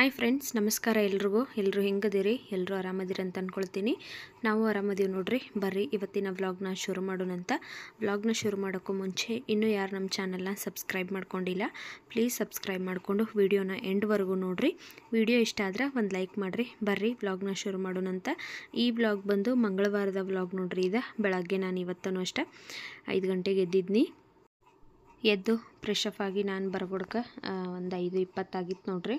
Hi friends, ನಮಸ್ಕಾರ ಎಲ್ರಿಗೂ. ಎಲ್ಲರೂ ಹೆಂಗದಿರಿ? ಎಲ್ಲರೂ ಆರಾಮದಿರಿ ಅಂತ ಅಂದ್ಕೊಳ್ತೀನಿ. ನಾವು ಆರಾಮದೀವಿ ನೋಡ್ರಿ. ಬರ್ರಿ ಇವತ್ತಿನ ವ್ಲಾಗ್ನ ಶುರು ಮಾಡೋಣಂತ. ವ್ಲಾಗ್ನ ಶುರು ಮಾಡೋಕ್ಕೂ ಮುಂಚೆ ಇನ್ನೂ ಯಾರು ನಮ್ಮ ಚಾನಲ್ನ ಸಬ್ಸ್ಕ್ರೈಬ್ ಮಾಡ್ಕೊಂಡಿಲ್ಲ, ಪ್ಲೀಸ್ ಸಬ್ಸ್ಕ್ರೈಬ್ ಮಾಡಿಕೊಂಡು ವಿಡಿಯೋನ ಎಂಡ್ವರೆಗೂ ನೋಡಿರಿ. ವಿಡಿಯೋ ಇಷ್ಟ ಆದರೆ ಒಂದು ಲೈಕ್ ಮಾಡಿರಿ. ಬರ್ರಿ ವ್ಲಾಗ್ನ ಶುರು ಮಾಡೋಣಂತ. ಈ ವ್ಲಾಗ್ ಬಂದು ಮಂಗಳವಾರದ ವ್ಲಾಗ್ ನೋಡ್ರಿ. ಇದು ಬೆಳಗ್ಗೆ ನಾನು ಇವತ್ತೂ ಅಷ್ಟೇ 5 ಗಂಟೆಗೆ ಎದ್ದಿದ್ನಿ. ಎದ್ದು ಫ್ರೆಶ್ ಅಪ್ ಆಗಿ ನಾನು ಬರಬಡ್ಕ ಒಂದು 5:20 ಆಗಿತ್ತು ನೋಡ್ರಿ.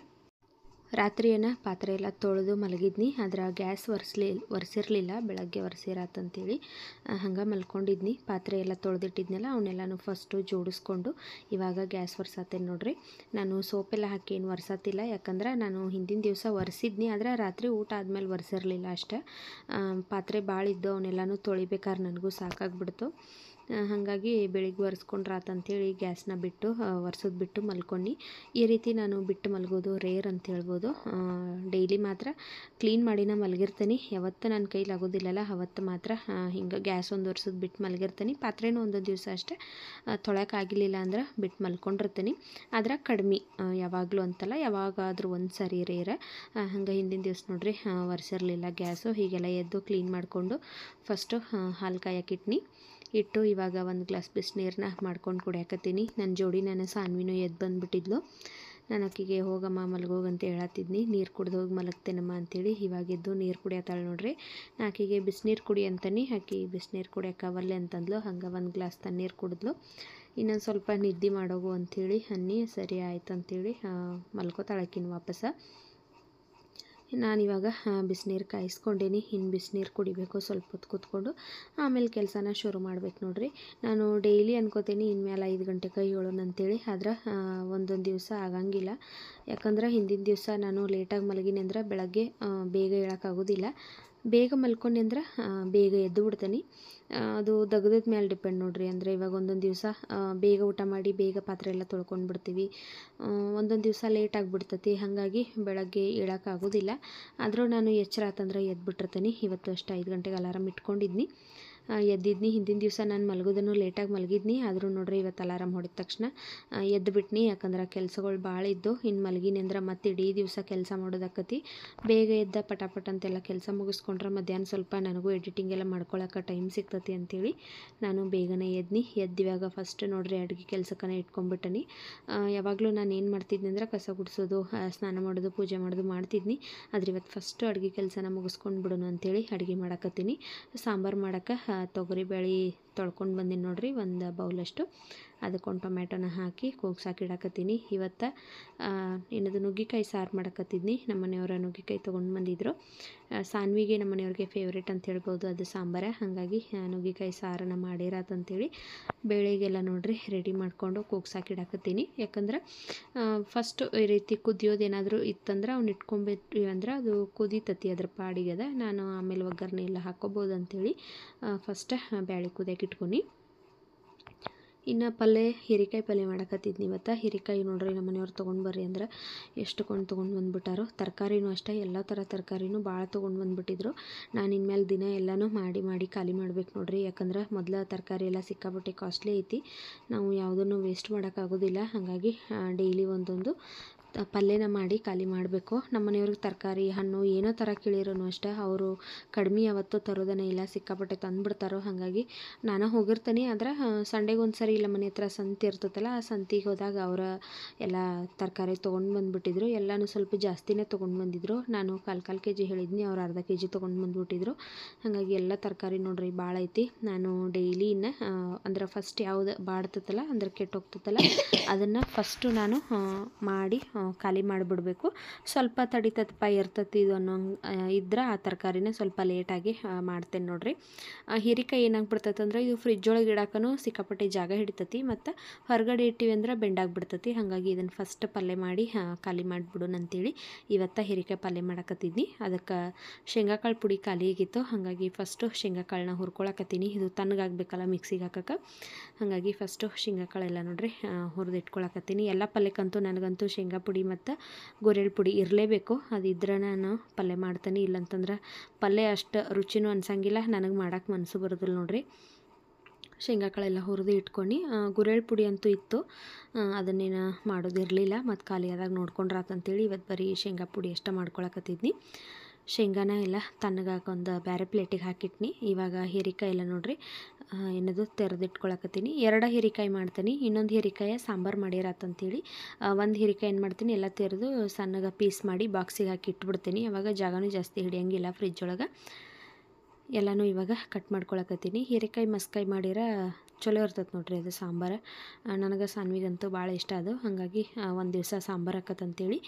ರಾತ್ರಿ ಪಾತ್ರೆ ಎಲ್ಲ ತೊಳೆದು ಮಲಗಿದ್ನಿ. ಆದ್ರೆ ಗ್ಯಾಸ್ ಒರೆಸಿರಲಿಲ್ಲ, ಬೆಳಗ್ಗೆ ಒರೆಸಿರಾತಂತೇಳಿ ಹಂಗೆ ಮಲ್ಕೊಂಡಿದ್ನಿ. ಪಾತ್ರೆ ಎಲ್ಲ ತೊಳೆದಿಟ್ಟಿದ್ನಲ್ಲ, ಅವನ್ನೆಲ್ಲನೂ ಫಸ್ಟು ಜೋಡಿಸ್ಕೊಂಡು ಇವಾಗ ಗ್ಯಾಸ್ ಒರೆಸಾತೇನೆ ನೋಡ್ರಿ. ನಾನು ಸೋಪೆಲ್ಲ ಹಾಕಿ ಏನು ಒರೆಸತ್ತಿಲ್ಲ, ಯಾಕಂದ್ರೆ ನಾನು ಹಿಂದಿನ ದಿವಸ ಒರೆಸಿದ್ನಿ. ಆದರೆ ರಾತ್ರಿ ಊಟ ಆದಮೇಲೆ ಒರೆಸಿರಲಿಲ್ಲ ಅಷ್ಟೇ. ಪಾತ್ರೆ ಭಾಳ ಇದ್ದು ಅವನ್ನೆಲ್ಲನೂ ತೊಳಿಬೇಕಾದ್ರೆ ನನಗೂ ಸಾಕಾಗ್ಬಿಡ್ತು. ಹಾಗಾಗಿ ಬೆಳಿಗ್ಗೆ ಒರೆಸ್ಕೊಂಡ್ರಾತಂತೇಳಿ ಗ್ಯಾಸ್ನ ಬಿಟ್ಟು ಒರೆಸೋದು ಬಿಟ್ಟು ಮಲ್ಕೊಂಡು. ಈ ರೀತಿ ನಾನು ಬಿಟ್ಟು ಮಲಗೋದು ರೇರ್ ಅಂತ ಹೇಳ್ಬೋದು. ಡೈಲಿ ಮಾತ್ರ ಕ್ಲೀನ್ ಮಾಡಿನ ಮಲಗಿರ್ತೀನಿ. ಯಾವತ್ತು ನನ್ನ ಕೈಲಿ ಆಗೋದಿಲ್ಲಲ್ಲ ಅವತ್ತು ಮಾತ್ರ ಹಿಂಗೆ ಗ್ಯಾಸ್ ಒಂದು ಒರೆಸೋದು ಬಿಟ್ಟು ಮಲಗಿರ್ತೀನಿ. ಪಾತ್ರೆನೂ ಒಂದೊಂದು ದಿವಸ ಅಷ್ಟೇ ತೊಳೆಯೋಕ್ಕಾಗಿಲ್ಲ ಅಂದ್ರೆ ಬಿಟ್ಟು ಮಲ್ಕೊಂಡಿರ್ತೀನಿ. ಆದ್ರೆ ಕಡಿಮೆ, ಯಾವಾಗಲೂ ಅಂತಲ್ಲ, ಯಾವಾಗಾದರೂ ಒಂದು ಸರಿ ರೇರ. ಹಂಗೆ ಹಿಂದಿನ ದಿವಸ ನೋಡ್ರಿ ಒರೆಸಿರಲಿಲ್ಲ ಗ್ಯಾಸು. ಹೀಗೆಲ್ಲ ಎದ್ದು ಕ್ಲೀನ್ ಮಾಡಿಕೊಂಡು ಫಸ್ಟು ಹಾಲು ಕಾಯಕ್ಕಿಟ್ನಿ. ಇಟ್ಟು ಇವಾಗ ಒಂದು ಗ್ಲಾಸ್ ಬಿಸಿನೀರನ್ನ ಮಾಡ್ಕೊಂಡು ಕುಡಿಯಾಕತ್ತೀನಿ. ನನ್ನ ಜೋಡಿ ನಾನು ಸಾನ್ವಿನೂ ಎದ್ದು ಬಂದುಬಿಟ್ಟಿದ್ಲು. ನಾನು ಆಕೆಗೆ ಹೋಗಮ್ಮ ಮಲಗೋಗಂತ ಹೇಳತ್ತಿದ್ನಿ. ನೀರು ಕುಡ್ದು ಹೋಗಿ ಮಲಗ್ತೇನಮ್ಮ ಅಂತೇಳಿ ಇವಾಗ ಎದ್ದು ನೀರು ಕುಡಿಯತ್ತಾಳೆ ನೋಡ್ರಿ. ಆಕೆಗೆ ಬಿಸಿನೀರು ಕುಡಿ ಅಂತಾನೆ, ಆಕೆ ಬಿಸಿನೀರು ಕುಡಿಯೋಕ್ಕಾವಲ್ಲೆ ಅಂತಂದ್ಲು. ಹಂಗೆ ಒಂದು ಗ್ಲಾಸ್ ತಣ್ಣೀರು ಕುಡಿದ್ಲು. ಇನ್ನೊಂದು ಸ್ವಲ್ಪ ನಿದ್ದೆ ಮಾಡೋಗು ಅಂಥೇಳಿ ಅನ್ನಿ ಸರಿ ಆಯ್ತು ಅಂತೇಳಿ ಮಲ್ಕೋತಾಳಕಿನ ವಾಪಸ. ನಾನಿವಾಗ ಬಿಸಿನೀರು ಕಾಯಿಸ್ಕೊಂಡೇನಿ. ಇನ್ನು ಬಿಸಿನೀರು ಕುಡಿಬೇಕು, ಸ್ವಲ್ಪ ಹೊತ್ತು ಕೂತ್ಕೊಂಡು ಆಮೇಲೆ ಕೆಲಸನ ಶುರು ಮಾಡ್ಬೇಕು ನೋಡ್ರಿ. ನಾನು ಡೈಲಿ ಅನ್ಕೋತೀನಿ ಇನ್ಮೇಲೆ 5 ಗಂಟೆಗೆ ಏಳೋಣ ಅಂತೇಳಿ. ಆದ್ರೆ ಒಂದೊಂದು ದಿವಸ ಆಗಂಗಿಲ್ಲ. ಯಾಕಂದ್ರೆ ಹಿಂದಿನ ದಿವಸ ನಾನು ಲೇಟಾಗಿ ಮಲಗಿನಿ ಅಂದ್ರೆ ಬೆಳಗ್ಗೆ ಬೇಗ ಹೇಳೋಕ್ಕಾಗೋದಿಲ್ಲ. ಬೇಗ ಮಲ್ಕೊಂಡು ಅಂದ್ರೆ ಬೇಗ ಎದ್ದು ಬಿಡ್ತೀನಿ. ಅದು ದಗದದ ಮೇಲೆ ಡಿಪೆಂಡ್ ನೋಡ್ರಿ. ಅಂದರೆ ಇವಾಗ ಒಂದೊಂದು ದಿವಸ ಬೇಗ ಊಟ ಮಾಡಿ ಬೇಗ ಪಾತ್ರೆ ಎಲ್ಲ ತೊಳ್ಕೊಂಡು ಬಿಡ್ತೀವಿ, ಒಂದೊಂದು ದಿವಸ ಲೇಟ್ ಆಗಿಬಿಡ್ತೈತಿ. ಹಾಗಾಗಿ ಬೆಳಗ್ಗೆ ಹೇಳೋಕ್ಕಾಗೋದಿಲ್ಲ. ಆದರೂ ನಾನು ಎಚ್ಚರ ಆತಂದ್ರೆ ಎದ್ಬಿಟ್ಟಿರ್ತೀನಿ. ಇವತ್ತು ಅಷ್ಟು 5 ಗಂಟೆಗೆ ಅಲಾರಾಮ್ ಇಟ್ಕೊಂಡಿದ್ನಿ, ಎದ್ದಿದ್ನಿ. ಹಿಂದಿನ ದಿವಸ ನಾನು ಮಲಗೋದನ್ನು ಲೇಟಾಗಿ ಮಲಗಿದ್ನಿ. ಆದರೂ ನೋಡ್ರಿ ಇವತ್ತು ಅಲಾರಾಮ್ ಹೊಡಿದ ತಕ್ಷಣ ಎದ್ದು ಬಿಟ್ನಿ. ಯಾಕಂದ್ರೆ ಕೆಲಸಗಳು ಭಾಳ ಇದ್ದು ಇನ್ನು ಮಲಗಿನಿ ಅಂದ್ರೆ ಮತ್ತೆ ಇಡೀ ದಿವಸ ಕೆಲಸ ಮಾಡೋದಾಕತಿ. ಬೇಗ ಎದ್ದ ಪಟಾಪಟ್ ಅಂತೆಲ್ಲ ಕೆಲಸ ಮುಗಿಸ್ಕೊಂಡ್ರೆ ಮಧ್ಯಾಹ್ನ ಸ್ವಲ್ಪ ನನಗೂ ಎಡಿಟಿಂಗ್ ಎಲ್ಲ ಮಾಡ್ಕೊಳಕ್ಕೆ ಟೈಮ್ ಸಿಗ್ತತಿ ಅಂತೇಳಿ ನಾನು ಬೇಗನೆ ಎದ್ನಿ. ಇವಾಗ ಫಸ್ಟ್ ನೋಡ್ರಿ ಅಡುಗೆ ಕೆಲಸಕ್ಕನೇ ಇಟ್ಕೊಂಡ್ಬಿಟ್ಟನಿ. ಯಾವಾಗಲೂ ನಾನು ಏನು ಮಾಡ್ತಿದ್ನಿ ಅಂದ್ರೆ ಕಸ ಗುಡಿಸೋದು, ಸ್ನಾನ ಮಾಡೋದು, ಪೂಜೆ ಮಾಡೋದು ಮಾಡ್ತಿದ್ನಿ. ಆದರೆ ಇವತ್ತು ಫಸ್ಟು ಅಡುಗೆ ಕೆಲಸನ ಮುಗಿಸ್ಕೊಂಡು ಬಿಡೋಣ ಅಂತೇಳಿ ಅಡುಗೆ ಮಾಡಕತ್ತೀನಿ. ಸಾಂಬಾರು ಮಾಡೋಕ್ಕೆ ತೊಗರಿಬೇಳೆ ತೊಳ್ಕೊಂಡು ಬಂದೀನಿ ನೋಡ್ರಿ, ಒಂದು ಬೌಲಷ್ಟು. ಅದಕ್ಕೊಂದು ಟೊಮ್ಯಾಟೊನ ಹಾಕಿ ಕೂಗ್ಸಾಕಿಡಕತ್ತೀನಿ. ಇವತ್ತು ಏನದು ನುಗ್ಗಿಕಾಯಿ ಸಾರು ಮಾಡಕತ್ತಿದ್ನಿ. ನಮ್ಮ ಮನೆಯವರ ನುಗ್ಗಿಕಾಯಿ ತೊಗೊಂಡು ಬಂದಿದ್ರು. ಸಾನ್ವಿಗೆ ನಮ್ಮ ಮನೆಯವ್ರಿಗೆ ಫೇವ್ರೇಟ್ ಅಂತ ಹೇಳ್ಬೋದು ಅದು ಸಾಂಬಾರ. ಹಾಗಾಗಿ ನುಗ್ಗಿಕಾಯಿ ಸಾರನ್ನು ಮಾಡಿರಾತಂತೇಳಿ ಬೇಳೆಗೆಲ್ಲ ನೋಡ್ರಿ ರೆಡಿ ಮಾಡಿಕೊಂಡು ಕೂಗ್ಸಾಕಿಡಕತ್ತೀನಿ. ಯಾಕಂದ್ರೆ ಫಸ್ಟು ಈ ರೀತಿ ಕುದಿಯೋದೇನಾದರೂ ಇತ್ತಂದ್ರೆ ಅವ್ನು ಇಟ್ಕೊಂಬಿಟ್ವಿ ಅಂದ್ರೆ ಅದು ಕುದೀತತಿ ಅದ್ರ ಪಾಡಿಗೆ. ಅದ ನಾನು ಆಮೇಲೆ ಒಗ್ಗರಣೆ ಎಲ್ಲ ಹಾಕ್ಕೋಬೋದು ಅಂಥೇಳಿ ಫಸ್ಟ್ ಬೇಳೆ ಕುದಿಯಕ್ಕೆ ಇಟ್ಕೊನಿ. ಇನ್ನು ಪಲ್ಯ ಹೀರೆಕಾಯಿ ಪಲ್ಯ ಮಾಡಕತ್ತಿದ್ನಿ ಇವತ್ತು. ಹೀರೆಕಾಯಿ ನೋಡ್ರಿ ನಮ್ಮ ಮನೆಯವ್ರು ತೊಗೊಂಡು ಬರ್ರಿ ಅಂದ್ರೆ ಎಷ್ಟುಕೊಂಡು ತೊಗೊಂಡು ಬಂದುಬಿಟ್ಟಾರೋ. ತರಕಾರಿನೂ ಅಷ್ಟೇ, ಎಲ್ಲ ಥರ ತರಕಾರಿನೂ ಭಾಳ ತೊಗೊಂಡು ಬಂದುಬಿಟ್ಟಿದ್ರು. ನಾನು ಇನ್ಮೇಲೆ ದಿನ ಎಲ್ಲನೂ ಮಾಡಿ ಖಾಲಿ ಮಾಡ್ಬೇಕು ನೋಡ್ರಿ. ಯಾಕಂದ್ರೆ ಮೊದಲ ತರಕಾರಿ ಎಲ್ಲ ಸಿಕ್ಕಾಪಟ್ಟೆ ಕಾಸ್ಟ್ಲಿ ಐತಿ. ನಾವು ಯಾವುದನ್ನು ವೇಸ್ಟ್ ಮಾಡೋಕ್ಕಾಗೋದಿಲ್ಲ. ಹಾಗಾಗಿ ಡೈಲಿ ಒಂದೊಂದು ಪಲ್ಯನ ಮಾಡಿ ಖಾಲಿ ಮಾಡಬೇಕು. ನಮ್ಮ ಮನೆಯವ್ರಿಗೆ ತರಕಾರಿ ಹಣ್ಣು ಏನೋ ಥರ ಕೇಳಿರೋನು ಅಷ್ಟೇ ಅವರು ಕಡಿಮೆ ಯಾವತ್ತೂ ತರೋದನ್ನೇ ಇಲ್ಲ, ಸಿಕ್ಕಾಪಟ್ಟೆ ತಂದುಬಿಡ್ತಾರೋ. ಹಾಗಾಗಿ ನಾನು ಹೋಗಿರ್ತೀನಿ. ಆದ್ರೆ ಸಂಡೆಗೆ ಒಂದು ಸರಿ ಇಲ್ಲ ಮನೆ ಹತ್ರ ಸಂತೆ ಇರ್ತೈತಲ್ಲ, ಆ ಸಂತಿಗೆ ಹೋದಾಗ ಅವರ ಎಲ್ಲ ತರಕಾರಿ ತೊಗೊಂಡು ಬಂದುಬಿಟ್ಟಿದ್ರು. ಎಲ್ಲನೂ ಸ್ವಲ್ಪ ಜಾಸ್ತಿನೇ ತೊಗೊಂಡು ಬಂದಿದ್ರು. ನಾನು ಕಾಲು kg ಹೇಳಿದ್ನಿ, ಅವ್ರು ಅರ್ಧ kg ತೊಗೊಂಡು ಬಂದುಬಿಟ್ಟಿದ್ರು. ಹಾಗಾಗಿ ಎಲ್ಲ ತರಕಾರಿ ನೋಡ್ರಿ ಭಾಳ ಐತಿ. ನಾನು ಡೈಲಿ ಅಂದ್ರೆ ಫಸ್ಟ್ ಯಾವುದು ಬಾಡ್ತೈತಲ್ಲ ಅಂದ್ರೆ ಕೆಟ್ಟೋಗ್ತೈತಲ್ಲ ಅದನ್ನು ಫಸ್ಟು ನಾನು ಮಾಡಿ ಖಾಲಿ ಮಾಡಿಬಿಡ್ಬೇಕು. ಸ್ವಲ್ಪ ತಡಿತಪ್ಪ ಇರ್ತತಿ ಇದು ಅನ್ನೋಂಗೆ ಇದ್ರೆ ಆ ತರಕಾರಿನ ಸ್ವಲ್ಪ ಲೇಟಾಗಿ ಮಾಡ್ತೇನೆ ನೋಡ್ರಿ. ಹೀರೆಕಾಯಿ ಏನಾಗ್ಬಿಡ್ತೈತೆ ಅಂದ್ರೆ ಇದು ಫ್ರಿಜ್ ಒಳಗೆ ಇಡಾಕೂ ಸಿಕ್ಕಾಪಟ್ಟೆ ಜಾಗ ಹಿಡಿತತಿ, ಮತ್ತು ಹೊರಗಡೆ ಇಟ್ಟಿವಿ ಅಂದ್ರೆ ಬೆಂಡಾಗ್ಬಿಡ್ತತಿ. ಹಾಗಾಗಿ ಇದನ್ನು ಫಸ್ಟ್ ಪಲ್ಯ ಮಾಡಿ ಖಾಲಿ ಮಾಡಿಬಿಡೋಣ ಅಂತೇಳಿ ಇವತ್ತು ಹೀರೆಕಾಯಿ ಪಲ್ಯ ಮಾಡಕತ್ತಿದ್ನಿ. ಅದಕ್ಕೆ ಶೇಂಗಾಕಾಳು ಪುಡಿ ಖಾಲಿ ಆಗಿತ್ತು. ಹಾಗಾಗಿ ಫಸ್ಟು ಶೇಂಗಾಕಾಳನ್ನ ಹುರ್ಕೊಳಕತ್ತೀನಿ. ಇದು ತಣ್ಣಗಾಗಬೇಕಲ್ಲ ಮಿಕ್ಸಿಗೆ ಹಾಕೋಕ್ಕೆ. ಹಾಗಾಗಿ ಫಸ್ಟು ಶೇಂಗಾಕಾಳೆಲ್ಲ ನೋಡ್ರಿ ಹುರಿದು ಇಟ್ಕೊಳಕತ್ತೀನಿ. ಎಲ್ಲ ಪಲ್ಯಕ್ಕಂತೂ ನನಗಂತೂ ಶೇಂಗಾ ಪುಡಿ ಮತ್ತು ಗುರೆಳ್ ಪುಡಿ ಇರಲೇಬೇಕು. ಅದಿದ್ರೆ ನಾನು ಪಲ್ಯ ಮಾಡ್ತೀನಿ. ಇಲ್ಲಂತಂದ್ರೆ ಪಲ್ಯ ಅಷ್ಟು ರುಚಿನೂ ಅನ್ಸಂಗಿಲ್ಲ, ನನಗೆ ಮಾಡೋಕ್ಕೆ ಮನಸ್ಸು ಬರೋದಿಲ್ಲ ನೋಡ್ರಿ. ಶೇಂಗಾ ಕಾಳೆಲ್ಲ ಹುರಿದು ಇಟ್ಕೊಂಡು ಗುರೆಳ್ ಪುಡಿ ಅಂತೂ ಇತ್ತು, ಅದನ್ನೇನು ಮಾಡೋದಿರಲಿಲ್ಲ. ಮತ್ತು ಖಾಲಿ ಆದಾಗ ನೋಡ್ಕೊಂಡ್ರಾತಂತೇಳಿ ಇವತ್ತು ಬರೀ ಶೇಂಗಾ ಪುಡಿ ಅಷ್ಟೇ ಮಾಡ್ಕೊಳಕತ್ತಿದ್ನಿ. ಶೇಂಗಾನ ಎಲ್ಲ ತಣ್ಣಗಾಕ ಒಂದು ಬೇರೆ ಪ್ಲೇಟಿಗೆ ಹಾಕಿಟ್ನಿ. ಇವಾಗ ಹೀರೆಕಾಯಿ ಎಲ್ಲ ನೋಡ್ರಿ ಏನದು ತೆರೆದಿಟ್ಕೊಳಕತ್ತೀನಿ. 2 ಹೀರೆಕಾಯಿ ಮಾಡ್ತೀನಿ. ಇನ್ನೊಂದು ಹೀರೆಕಾಯಿ ಸಾಂಬಾರು ಮಾಡಿರಾತಂತೇಳಿ ಒಂದು ಹೀರೆಕಾಯಿ ಏನು ಮಾಡ್ತೀನಿ, ಎಲ್ಲ ತೆರೆದು ಸಣ್ಣಗೆ ಪೀಸ್ ಮಾಡಿ ಬಾಕ್ಸಿಗೆ ಹಾಕಿ ಇಟ್ಬಿಡ್ತೀನಿ. ಅವಾಗ ಜಾಗನೂ ಜಾಸ್ತಿ ಹಿಡಿಯಂಗಿಲ್ಲ ಫ್ರಿಜ್ ಒಳಗೆ. ಎಲ್ಲನೂ ಇವಾಗ ಕಟ್ ಮಾಡ್ಕೊಳಕತ್ತೀನಿ. ಹೀರೆಕಾಯಿ ಮಸ್ಕಾಯಿ ಮಾಡಿರ ಚಲೋ ಇರ್ತದೆ ನೋಡ್ರಿ ಅದು ಸಾಂಬಾರು. ನನಗೆ ಸಾನ್ವಿಗಂತೂ ಭಾಳ ಇಷ್ಟ ಅದು. ಹಾಗಾಗಿ ಒಂದು ದಿವಸ ಸಾಂಬಾರು ಹಾಕತ್ತಂತೇಳಿ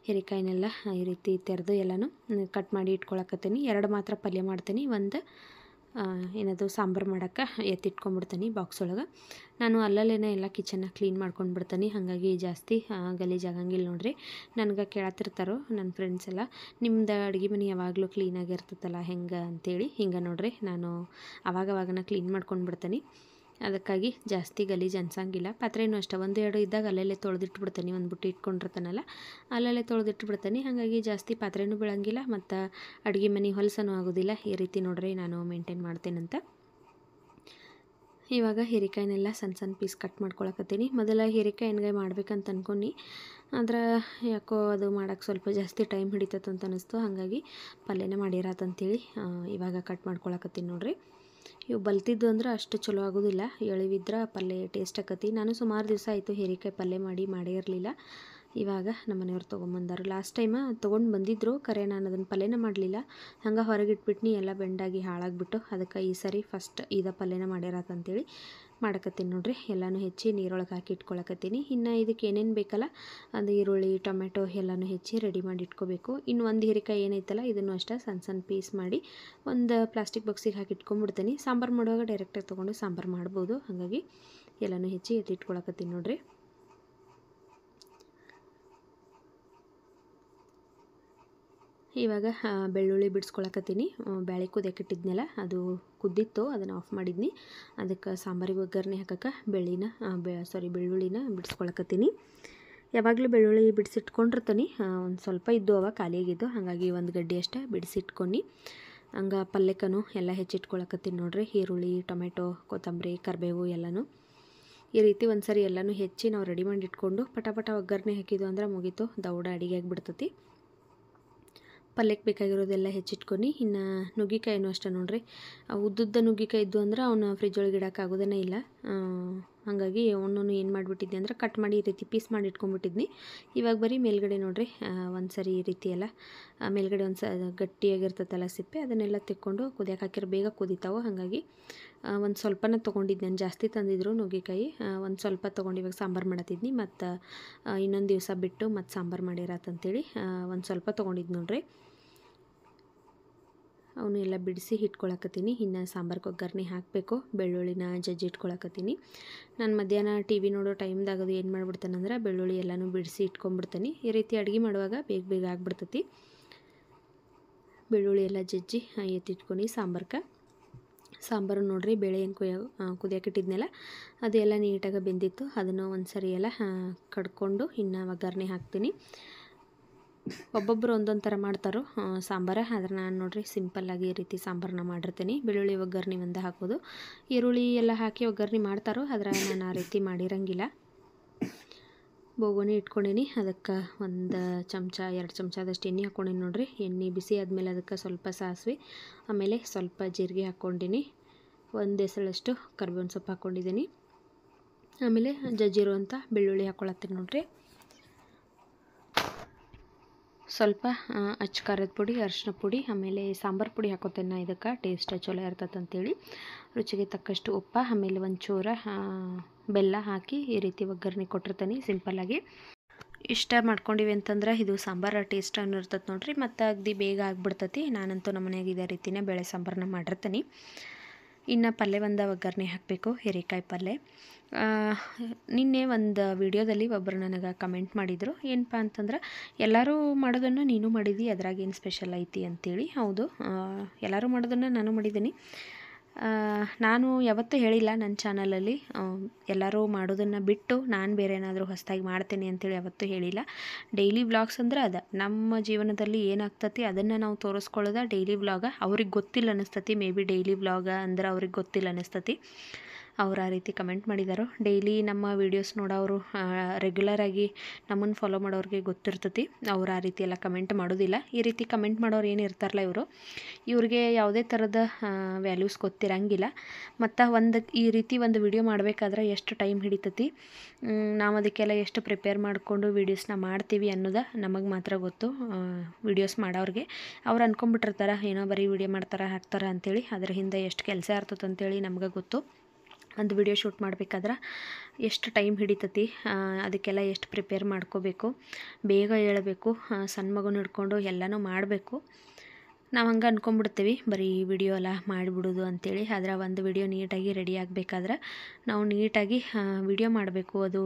ಹೀರೆಕಾಯಿನೆಲ್ಲ ಈ ರೀತಿ ತೆರೆದು ಎಲ್ಲನೂ ಕಟ್ ಮಾಡಿ ಇಟ್ಕೊಳಕತ್ತೀನಿ. 2 ಮಾತ್ರ ಪಲ್ಯ ಮಾಡ್ತೀನಿ. ಒಂದು ಏನದು ಸಾಂಬಾರು ಮಾಡೋಕ್ಕೆ ಎತ್ತಿಟ್ಕೊಂಡ್ಬಿಡ್ತೀನಿ ಬಾಕ್ಸ್ ಒಳಗೆ. ನಾನು ಅಲ್ಲಲ್ಲೇನೆ ಎಲ್ಲ ಕಿಚನ್ನ ಕ್ಲೀನ್ ಮಾಡ್ಕೊಂಡು ಬಿಡ್ತೀನಿ. ಹಾಗಾಗಿ ಜಾಸ್ತಿ ಗಲೀಜಾಗಂಗಿಲ್ಲ ನೋಡ್ರಿ. ನನಗೆ ಕೇಳತ್ತಿರ್ತಾರೋ ನನ್ನ ಫ್ರೆಂಡ್ಸ್ ಎಲ್ಲ, ನಿಮ್ದು ಅಡುಗೆ ಮನೆ ಯಾವಾಗಲೂ ಕ್ಲೀನಾಗಿರ್ತೈತಲ್ಲ ಹೆಂಗೆ ಅಂತೇಳಿ. ಹಿಂಗೆ ನೋಡ್ರಿ ನಾನು ಅವಾಗವಾಗನ ಕ್ಲೀನ್ ಮಾಡ್ಕೊಂಡು ಬಿಡ್ತೀನಿ. ಅದಕ್ಕಾಗಿ ಜಾಸ್ತಿ ಗಲೀಜು ಅನ್ಸಂಗಿಲ್ಲ. ಪಾತ್ರೆನೂ ಅಷ್ಟೇ 1-2 ಇದ್ದಾಗ ಅಲ್ಲಲ್ಲೇ ತೊಳೆದಿಟ್ಬಿಡ್ತೀನಿ. ಒಂದು ಬುಟ್ಟಿ ಇಟ್ಕೊಂಡಿರ್ತಾನಲ್ಲ ಅಲ್ಲಲ್ಲೇ ತೊಳೆದಿಟ್ಬಿಡ್ತೀನಿ. ಹಾಗಾಗಿ ಜಾಸ್ತಿ ಪಾತ್ರೆನೂ ಬೀಳಂಗಿಲ್ಲ ಮತ್ತು ಅಡುಗೆ ಮನೆ ಹೊಲಸನೂ ಆಗೋದಿಲ್ಲ. ಈ ರೀತಿ ನೋಡ್ರಿ ನಾನು ಮೇಂಟೈನ್ ಮಾಡ್ತೇನಂತ. ಇವಾಗ ಹೀರೆಕಾಯಿನೆಲ್ಲ ಸಣ್ಣ ಸಣ್ಣ ಪೀಸ್ ಕಟ್ ಮಾಡ್ಕೊಳಕತ್ತೀನಿ. ಮೊದಲ ಹೀರೆಕಾಯಿ ಎಣ್ಗಾಯಿ ಮಾಡ್ಬೇಕಂತ ಅನ್ಕೊಂಡು, ಆದ್ರೆ ಯಾಕೋ ಅದು ಮಾಡೋಕ್ಕೆ ಸ್ವಲ್ಪ ಜಾಸ್ತಿ ಟೈಮ್ ಹಿಡಿತೈತಂತ ಅನ್ನಿಸ್ತು. ಹಾಗಾಗಿ ಪಲ್ಯನೇ ಮಾಡಿರಾತಂತೇಳಿ ಇವಾಗ ಕಟ್ ಮಾಡ್ಕೊಳಕತ್ತೀನಿ ನೋಡ್ರಿ. ಇವು ಬಲ್ತಿದ್ದು ಅಂದ್ರೆ ಅಷ್ಟು ಚಲೋ ಆಗೋದಿಲ್ಲ. ಎಳಿವಿದ್ರೆ ಪಲ್ಯ ಟೇಸ್ಟ್ ಆಕತಿ. ನಾನು ಸುಮಾರು ದಿವಸ ಆಯಿತು ಹೀರೆಕಾಯಿ ಪಲ್ಯ ಮಾಡೇ ಇರಲಿಲ್ಲ. ಇವಾಗ ನಮ್ಮ ಮನೆಯವ್ರು ತೊಗೊಂಬಂದರು. ಲಾಸ್ಟ್ ಟೈಮ ತೊಗೊಂಡು ಬಂದಿದ್ದರು, ಕರೆ ನಾನು ಅದನ್ನು ಪಲ್ಯನ ಮಾಡಲಿಲ್ಲ. ಹಂಗೆ ಹೊರಗಿಟ್ಬಿಟ್ನಿ, ಎಲ್ಲ ಬೆಂಡಾಗಿ ಹಾಳಾಗಿಬಿಟ್ಟು. ಅದಕ್ಕೆ ಈ ಸರಿ ಫಸ್ಟ್ ಪಲ್ಯನ ಮಾಡ್ಯಾರತ್ತಂತೇಳಿ ಮಾಡಕತ್ತೀನಿ ನೋಡ್ರಿ. ಎಲ್ಲನೂ ಹೆಚ್ಚಿ ನೀರೊಳಗೆ ಹಾಕಿ ಇಟ್ಕೊಳಕತ್ತೀನಿ. ಇನ್ನು ಇದಕ್ಕೆ ಏನೇನು ಬೇಕಲ್ಲ, ಅದು ಈರುಳ್ಳಿ ಟೊಮೆಟೊ ಎಲ್ಲನೂ ಹೆಚ್ಚಿ ರೆಡಿ ಮಾಡಿ ಇಟ್ಕೋಬೇಕು. ಇನ್ನು ಒಂದು ಹೀರೆಕಾಯಿ ಏನೈತಲ್ಲ ಇದನ್ನು ಅಷ್ಟೇ ಸಣ್ಣ ಸಣ್ಣ ಪೀಸ್ ಮಾಡಿ ಒಂದು ಪ್ಲಾಸ್ಟಿಕ್ ಬಾಕ್ಸಿಗೆ ಹಾಕಿ ಇಟ್ಕೊಂಡ್ಬಿಡ್ತೀನಿ. ಸಾಂಬಾರು ಮಾಡುವಾಗ ಡೈರೆಕ್ಟಾಗಿ ತೊಗೊಂಡು ಸಾಂಬಾರು ಮಾಡ್ಬೋದು. ಹಾಗಾಗಿ ಎಲ್ಲನೂ ಹೆಚ್ಚಿ ಎತ್ತಿಟ್ಕೊಳಕತ್ತೀನಿ ನೋಡ್ರಿ. ಇವಾಗ ಬೆಳ್ಳುಳ್ಳಿ ಬಿಡಿಸ್ಕೊಳಕತ್ತೀನಿ. ಬೇಳೆ ಕುದಿಯಕ್ಕಿಟ್ಟಿದ್ನಲ್ಲ ಅದು ಕುದ್ದಿತ್ತು, ಅದನ್ನು ಆಫ್ ಮಾಡಿದ್ನಿ. ಅದಕ್ಕೆ ಸಾಂಬಾರಿಗೆ ಒಗ್ಗರಣೆ ಹಾಕಕ್ಕೆ ಬೆಳ್ಳುಳ್ಳಿನ ಬಿಡಿಸ್ಕೊಳಕತ್ತೀನಿ. ಯಾವಾಗಲೂ ಬೆಳ್ಳುಳ್ಳಿ ಬಿಡಿಸಿಟ್ಕೊಂಡಿರ್ತೀನಿ. ಒಂದು ಸ್ವಲ್ಪ ಇದ್ದು ಅವ ಖಾಲಿಯಾಗಿದ್ದು, ಹಾಗಾಗಿ ಒಂದು ಗಡ್ಡೆ ಅಷ್ಟೇ ಬಿಡಿಸಿಟ್ಕೊಂಡು ಹಂಗೆ ಪಲ್ಯಕ್ಕೂ ಎಲ್ಲ ಹೆಚ್ಚಿಟ್ಕೊಳಕತ್ತೀನಿ ನೋಡ್ರಿ. ಈರುಳ್ಳಿ ಟೊಮೆಟೊ ಕೊತ್ತಂಬರಿ ಕರಿಬೇವು ಎಲ್ಲನೂ ಈ ರೀತಿ ಒಂದು ಸರಿ ಎಲ್ಲನೂ ಹೆಚ್ಚಿ ನಾವು ರೆಡಿ ಮಾಡಿ ಇಟ್ಕೊಂಡು ಪಟ ಒಗ್ಗರಣೆ ಹಾಕಿದ್ವು ಅಂದ್ರೆ ಮುಗೀತು, ದೌಡ ಅಡಿಗೆ ಆಗಿಬಿಡ್ತೈತಿ. ಪಲ್ಯಕ್ಕೆ ಬೇಕಾಗಿರೋದೆಲ್ಲ ಹೆಚ್ಚಿಟ್ಕೊಂಡು ಇನ್ನು ನುಗ್ಗಿಕಾಯಿನೂ ಅಷ್ಟೇ ನೋಡ್ರಿ. ಉದ್ದುದ್ದ ನುಗ್ಗಿಕಾಯಿ ಇದ್ದು ಅಂದ್ರೆ ಅವನ್ನ ಫ್ರಿಜ್ ಒಳಗೆ ಇಡೋಕ್ಕಾಗೋದೇ ಇಲ್ಲ. ಹಾಗಾಗಿ ಅವನನ್ನು ಏನು ಮಾಡಿಬಿಟ್ಟಿದ್ದೆ ಅಂದ್ರೆ ಕಟ್ ಮಾಡಿ ಈ ರೀತಿ ಪೀಸ್ ಮಾಡಿ ಇಟ್ಕೊಂಡ್ಬಿಟ್ಟಿದ್ನಿ. ಇವಾಗ ಬರೀ ಮೇಲ್ಗಡೆ ನೋಡ್ರಿ ಒಂದು ಸರಿ ಈ ರೀತಿ ಎಲ್ಲ ಮೇಲ್ಗಡೆ ಗಟ್ಟಿಯಾಗಿರ್ತೈತಲ್ಲ ಸಿಪ್ಪೆ, ಅದನ್ನೆಲ್ಲ ತೆಕ್ಕೊಂಡು ಕುದಿಯಕ್ಕೆ ಹಾಕಿರೋ ಬೇಗ ಕುದಿತಾವೆ. ಹಾಗಾಗಿ ಒಂದು ಸ್ವಲ್ಪನ ತೊಗೊಂಡಿದ್ದು, ನಾನು ಜಾಸ್ತಿ ತಂದಿದ್ರು ನುಗ್ಗಿಕಾಯಿ. ಒಂದು ಸ್ವಲ್ಪ ತೊಗೊಂಡು ಇವಾಗ ಸಾಂಬಾರು ಮಾಡತ್ತಿದ್ನಿ. ಮತ್ತು ಇನ್ನೊಂದು ದಿವಸ ಬಿಟ್ಟು ಮತ್ತು ಸಾಂಬಾರು ಮಾಡಿರಾತಂತೇಳಿ ಒಂದು ಸ್ವಲ್ಪ ತೊಗೊಂಡಿದ್ದು ನೋಡ್ರಿ. ಅವನು ಎಲ್ಲ ಬಿಡಿಸಿ ಇಟ್ಕೊಳಕತ್ತೀನಿ. ಇನ್ನು ಸಾಂಬಾರಿಗೆ ಒಗ್ಗರಣೆ ಹಾಕಬೇಕು. ಬೆಳ್ಳುಳ್ಳಿನ ಜಜ್ಜಿ ಇಟ್ಕೊಳಕತ್ತೀನಿ. ನಾನು ಮಧ್ಯಾಹ್ನ TV ನೋಡೋ ಟೈಮ್ದಾಗ ಅದು ಏನು ಮಾಡಿಬಿಡ್ತೇನೆಂದ್ರೆ ಬೆಳ್ಳುಳ್ಳಿ ಎಲ್ಲನೂ ಬಿಡಿಸಿ ಇಟ್ಕೊಂಡ್ಬಿಡ್ತೀನಿ. ಈ ರೀತಿ ಅಡುಗೆ ಮಾಡುವಾಗ ಬೇಗ ಆಗಿಬಿಡ್ತೈತಿ. ಬೆಳ್ಳುಳ್ಳಿ ಎಲ್ಲ ಜಜ್ಜಿ ಎತ್ತಿಟ್ಕೊಂಡು ಸಾಂಬಾರು ನೋಡ್ರಿ, ಬೇಳೆ ಏನು ಕುದಿಯಕ್ಕಿಟ್ಟಿದ್ನೆಲ್ಲ ಅದೆಲ್ಲ ನೀಟಾಗಿ ಬೆಂದಿತ್ತು. ಅದನ್ನು ಒಂದು ಸರಿ ಎಲ್ಲ ಕಡ್ಕೊಂಡು ಇನ್ನು ಒಗ್ಗರಣೆ ಹಾಕ್ತೀನಿ. ಒಬ್ಬೊಬ್ಬರು ಒಂದೊಂದು ಥರ ಮಾಡ್ತಾರೋ ಸಾಂಬಾರು. ಆದ್ರೆ ನಾನು ನೋಡ್ರಿ ಸಿಂಪಲ್ಲಾಗಿ ಈ ರೀತಿ ಸಾಂಬಾರನ್ನ ಮಾಡಿರ್ತೀನಿ. ಬೆಳ್ಳುಳ್ಳಿ ಒಗ್ಗರಣೆ ಒಂದು ಹಾಕೋದು, ಈರುಳ್ಳಿ ಎಲ್ಲ ಹಾಕಿ ಒಗ್ಗರಣೆ ಮಾಡ್ತಾರೋ, ಆದರೆ ನಾನು ಆ ರೀತಿ ಮಾಡಿರಂಗಿಲ್ಲ. ಬೋಗೋನಿ ಇಟ್ಕೊಂಡೀನಿ. ಅದಕ್ಕೆ 1 ಚಮಚ 2 ಚಮಚದಷ್ಟು ಎಣ್ಣೆ ಹಾಕ್ಕೊಂಡೀನಿ ನೋಡ್ರಿ. ಎಣ್ಣೆ ಬಿಸಿ ಆದಮೇಲೆ ಅದಕ್ಕೆ ಸ್ವಲ್ಪ ಸಾಸಿವೆ, ಆಮೇಲೆ ಸ್ವಲ್ಪ ಜೀರಿಗೆ ಹಾಕ್ಕೊಂಡೀನಿ. 1 ಎಸಳಷ್ಟು ಕರಿಬೇವಿನ ಸೊಪ್ಪು ಹಾಕ್ಕೊಂಡಿದ್ದೀನಿ. ಆಮೇಲೆ ಜಜ್ಜಿರುವಂಥ ಬೆಳ್ಳುಳ್ಳಿ ಹಾಕ್ಕೊಳತ್ತೀನಿ ನೋಡ್ರಿ. ಸ್ವಲ್ಪ ಅಚ್ಚ ಖಾರದ ಪುಡಿ, ಅರಿಶಿನ ಪುಡಿ, ಆಮೇಲೆ ಸಾಂಬಾರು ಪುಡಿ ಹಾಕೋತೇನೆ ನಾ. ಇದಕ್ಕೆ ಟೇಸ್ಟ್ ಚಲೋ ಇರ್ತದಂತೇಳಿ ರುಚಿಗೆ ತಕ್ಕಷ್ಟು ಉಪ್ಪು, ಆಮೇಲೆ ಒಂಚೂರ ಬೆಲ್ಲ ಹಾಕಿ ಈ ರೀತಿ ಒಗ್ಗರಣೆ ಕೊಟ್ಟಿರ್ತೀನಿ ಸಿಂಪಲ್ಲಾಗಿ. ಇಷ್ಟ ಮಾಡ್ಕೊಂಡಿವಿ ಅಂತಂದ್ರೆ ಇದು ಸಾಂಬಾರು ಟೇಸ್ಟ್ ಅನ್ನೋ ಇರ್ತದೆ ನೋಡ್ರಿ. ಮತ್ತು ಅಗದಿ ಬೇಗ ಆಗಿಬಿಡ್ತೈತಿ. ನಾನಂತೂ ನಮ್ಮ ಮನೆಯಾಗ ಇದೇ ರೀತಿನೇ ಬೇಳೆ ಸಾಂಬಾರನ್ನ ಮಾಡಿರ್ತೀನಿ. ಇನ್ನು ಪಲ್ಯ ಒಗ್ಗರಣೆ ಹಾಕಬೇಕು, ಹೀರೆಕಾಯಿ ಪಲ್ಯ. ನಿನ್ನೆ ಒಂದು ವಿಡಿಯೋದಲ್ಲಿ ಒಬ್ಬರು ನನಗೆ ಕಮೆಂಟ್ ಮಾಡಿದರು, ಏನಪ್ಪ ಅಂತಂದ್ರೆ ಎಲ್ಲರೂ ಮಾಡೋದನ್ನು ನೀನು ಮಾಡಿದಿ, ಅದ್ರಾಗೇನು ಸ್ಪೆಷಲ್ ಐತಿ ಅಂತೇಳಿ. ಹೌದು, ಎಲ್ಲರೂ ಮಾಡೋದನ್ನು ನಾನು ಮಾಡಿದ್ದೀನಿ. ನಾನು ಯಾವತ್ತೂ ಹೇಳಿಲ್ಲ ನನ್ನ ಚಾನಲಲ್ಲಿ ಎಲ್ಲರೂ ಮಾಡೋದನ್ನು ಬಿಟ್ಟು ನಾನು ಬೇರೆ ಏನಾದರೂ ಹೊಸದಾಗಿ ಮಾಡ್ತೇನೆ ಅಂತೇಳಿ ಯಾವತ್ತೂ ಹೇಳಿಲ್ಲ. ಡೈಲಿ ವ್ಲಾಗ್ಸ್ ಅಂದ್ರೆ ಅದು ನಮ್ಮ ಜೀವನದಲ್ಲಿ ಏನಾಗ್ತತಿ ಅದನ್ನು ನಾವು ತೋರಿಸ್ಕೊಳ್ಳೋದು ಡೈಲಿ ವ್ಲಾಗ. ಅವ್ರಿಗೆ ಗೊತ್ತಿಲ್ಲ ಅನ್ನಿಸ್ತತಿ, ಮೇ ಬಿ ಡೈಲಿ ವ್ಲಾಗ ಅಂದ್ರೆ ಅವ್ರಿಗೆ ಗೊತ್ತಿಲ್ಲ ಅನ್ನಿಸ್ತತಿ. ಅವ್ರು ಆ ರೀತಿ ಕಮೆಂಟ್ ಮಾಡಿದಾರೋ. ಡೈಲಿ ನಮ್ಮ ವೀಡಿಯೋಸ್ ನೋಡೋರು ರೆಗ್ಯುಲರಾಗಿ ನಮ್ಮನ್ನು ಫಾಲೋ ಮಾಡೋರಿಗೆ ಗೊತ್ತಿರ್ತೈತಿ, ಅವ್ರು ಆ ರೀತಿ ಎಲ್ಲ ಕಮೆಂಟ್ ಮಾಡೋದಿಲ್ಲ. ಈ ರೀತಿ ಕಮೆಂಟ್ ಮಾಡೋರು ಏನು ಇರ್ತಾರಲ್ಲ ಇವ್ರಿಗೆ ಯಾವುದೇ ಥರದ ವ್ಯಾಲ್ಯೂಸ್ ಗೊತ್ತಿರಂಗಿಲ್ಲ. ಮತ್ತು ಈ ರೀತಿ ಒಂದು ವಿಡಿಯೋ ಮಾಡಬೇಕಾದ್ರೆ ಎಷ್ಟು ಟೈಮ್ ಹಿಡಿತೈತಿ, ನಾವು ಅದಕ್ಕೆಲ್ಲ ಎಷ್ಟು ಪ್ರಿಪೇರ್ ಮಾಡಿಕೊಂಡು ವೀಡಿಯೋಸ್ನ ಮಾಡ್ತೀವಿ ಅನ್ನೋದು ನಮಗೆ ಮಾತ್ರ ಗೊತ್ತು. ವೀಡಿಯೋಸ್ ಮಾಡೋರಿಗೆ ಅವ್ರು ಅಂದ್ಕೊಂಡ್ಬಿಟ್ಟಿರ್ತಾರೆ ಏನೋ ಬರೀ ವೀಡಿಯೋ ಮಾಡ್ತಾರೆ ಹಾಕ್ತಾರೆ ಅಂಥೇಳಿ, ಅದ್ರ ಹಿಂದೆ ಎಷ್ಟು ಕೆಲಸ ಇರ್ತದೆ ಅಂತೇಳಿ ನಮ್ಗೆ ಗೊತ್ತು. ಒಂದು ವಿಡಿಯೋ ಶೂಟ್ ಮಾಡ್ಬೇಕಾದ್ರೆ ಎಷ್ಟು ಟೈಮ್ ಹಿಡಿತೈತಿ, ಅದಕ್ಕೆಲ್ಲ ಎಷ್ಟು ಪ್ರಿಪೇರ್ ಮಾಡ್ಕೋಬೇಕು, ಬೇಗ ಹೇಳಬೇಕು, ಸಣ್ಣ ಮಗುನ ಹಿಡ್ಕೊಂಡು ಎಲ್ಲನೂ ಮಾಡಬೇಕು. ನಾವು ಹಂಗೆ ಅಂದ್ಕೊಂಡ್ಬಿಡ್ತೀವಿ ಬರೀ ವಿಡಿಯೋ ಎಲ್ಲ ಮಾಡಿಬಿಡೋದು ಅಂಥೇಳಿ. ಆದರೆ ಒಂದು ವಿಡಿಯೋ ನೀಟಾಗಿ ರೆಡಿ ಆಗಬೇಕಾದ್ರೆ ನಾವು ನೀಟಾಗಿ ವಿಡಿಯೋ ಮಾಡಬೇಕು. ಅದು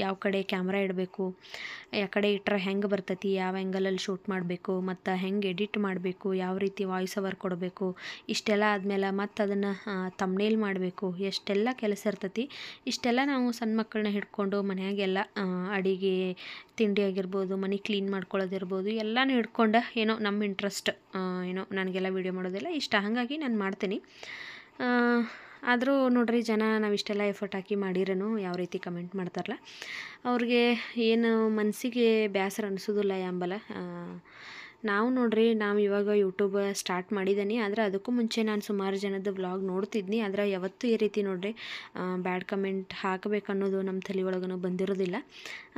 ಯಾವ ಕಡೆ ಕ್ಯಾಮ್ರಾ ಇಡಬೇಕು, ಯಾವ ಕಡೆ ಇಟ್ಟರೆ ಹೆಂಗೆ ಬರ್ತೈತಿ, ಯಾವ ಆ್ಯಂಗಲಲ್ಲಿ ಶೂಟ್ ಮಾಡಬೇಕು, ಮತ್ತು ಹೆಂಗೆ ಎಡಿಟ್ ಮಾಡಬೇಕು, ಯಾವ ರೀತಿ ವಾಯ್ಸ್ ಓವರ್ ಕೊಡಬೇಕು, ಇಷ್ಟೆಲ್ಲ ಆದಮೇಲೆ ಮತ್ತು ಅದನ್ನು ತಮ್ನೇಲ್ ಮಾಡಬೇಕು, ಎಷ್ಟೆಲ್ಲ ಕೆಲಸ ಇರ್ತೈತಿ. ಇಷ್ಟೆಲ್ಲ ನಾವು ಸಣ್ಣ ಮಕ್ಕಳನ್ನ ಹಿಡ್ಕೊಂಡು ಮನೆಯಾಗೆಲ್ಲ ಅಡಿಗೆ ತಿಂಡಿ ಆಗಿರ್ಬೋದು, ಮನೆ ಕ್ಲೀನ್ ಮಾಡ್ಕೊಳ್ಳೋದಿರ್ಬೋದು, ಎಲ್ಲನೂ ಹಿಡ್ಕೊಂಡು ಏನೋ ನಮ್ಮ ಇಂಟ್ರೆಸ್ಟ್, ಏನೋ ನನಗೆಲ್ಲ ವೀಡಿಯೋ ಮಾಡೋದಿಲ್ಲ ಇಷ್ಟ, ಹಾಗಾಗಿ ನಾನು ಮಾಡ್ತೀನಿ. ಆದರೂ ನೋಡ್ರಿ ಜನ ನಾವು ಇಷ್ಟೆಲ್ಲ ಎಫರ್ಟ್ ಹಾಕಿ ಮಾಡಿರೇನು ಯಾವ ರೀತಿ ಕಮೆಂಟ್ ಮಾಡ್ತಾರಲ್ಲ, ಅವ್ರಿಗೆ ಏನು ಮನಸ್ಸಿಗೆ ಬೇಸರ ಅನಿಸೋದಿಲ್ಲ ಯಾಂಬಲ. ನಾವು ನೋಡ್ರಿ ನಾವು ಇವಾಗ ಯೂಟ್ಯೂಬ್ ಸ್ಟಾರ್ಟ್ ಮಾಡಿದ್ದೀನಿ, ಆದರೆ ಅದಕ್ಕೂ ಮುಂಚೆ ನಾನು ಸುಮಾರು ಜನದ ವ್ಲಾಗ್ ನೋಡ್ತಿದ್ನಿ. ಆದರೆ ಯಾವತ್ತೂ ಈ ರೀತಿ ನೋಡ್ರಿ ಬ್ಯಾಡ್ ಕಮೆಂಟ್ ಹಾಕಬೇಕನ್ನೋದು ನಮ್ಮ ತಲೆ ಒಳಗೂ ಬಂದಿರೋದಿಲ್ಲ.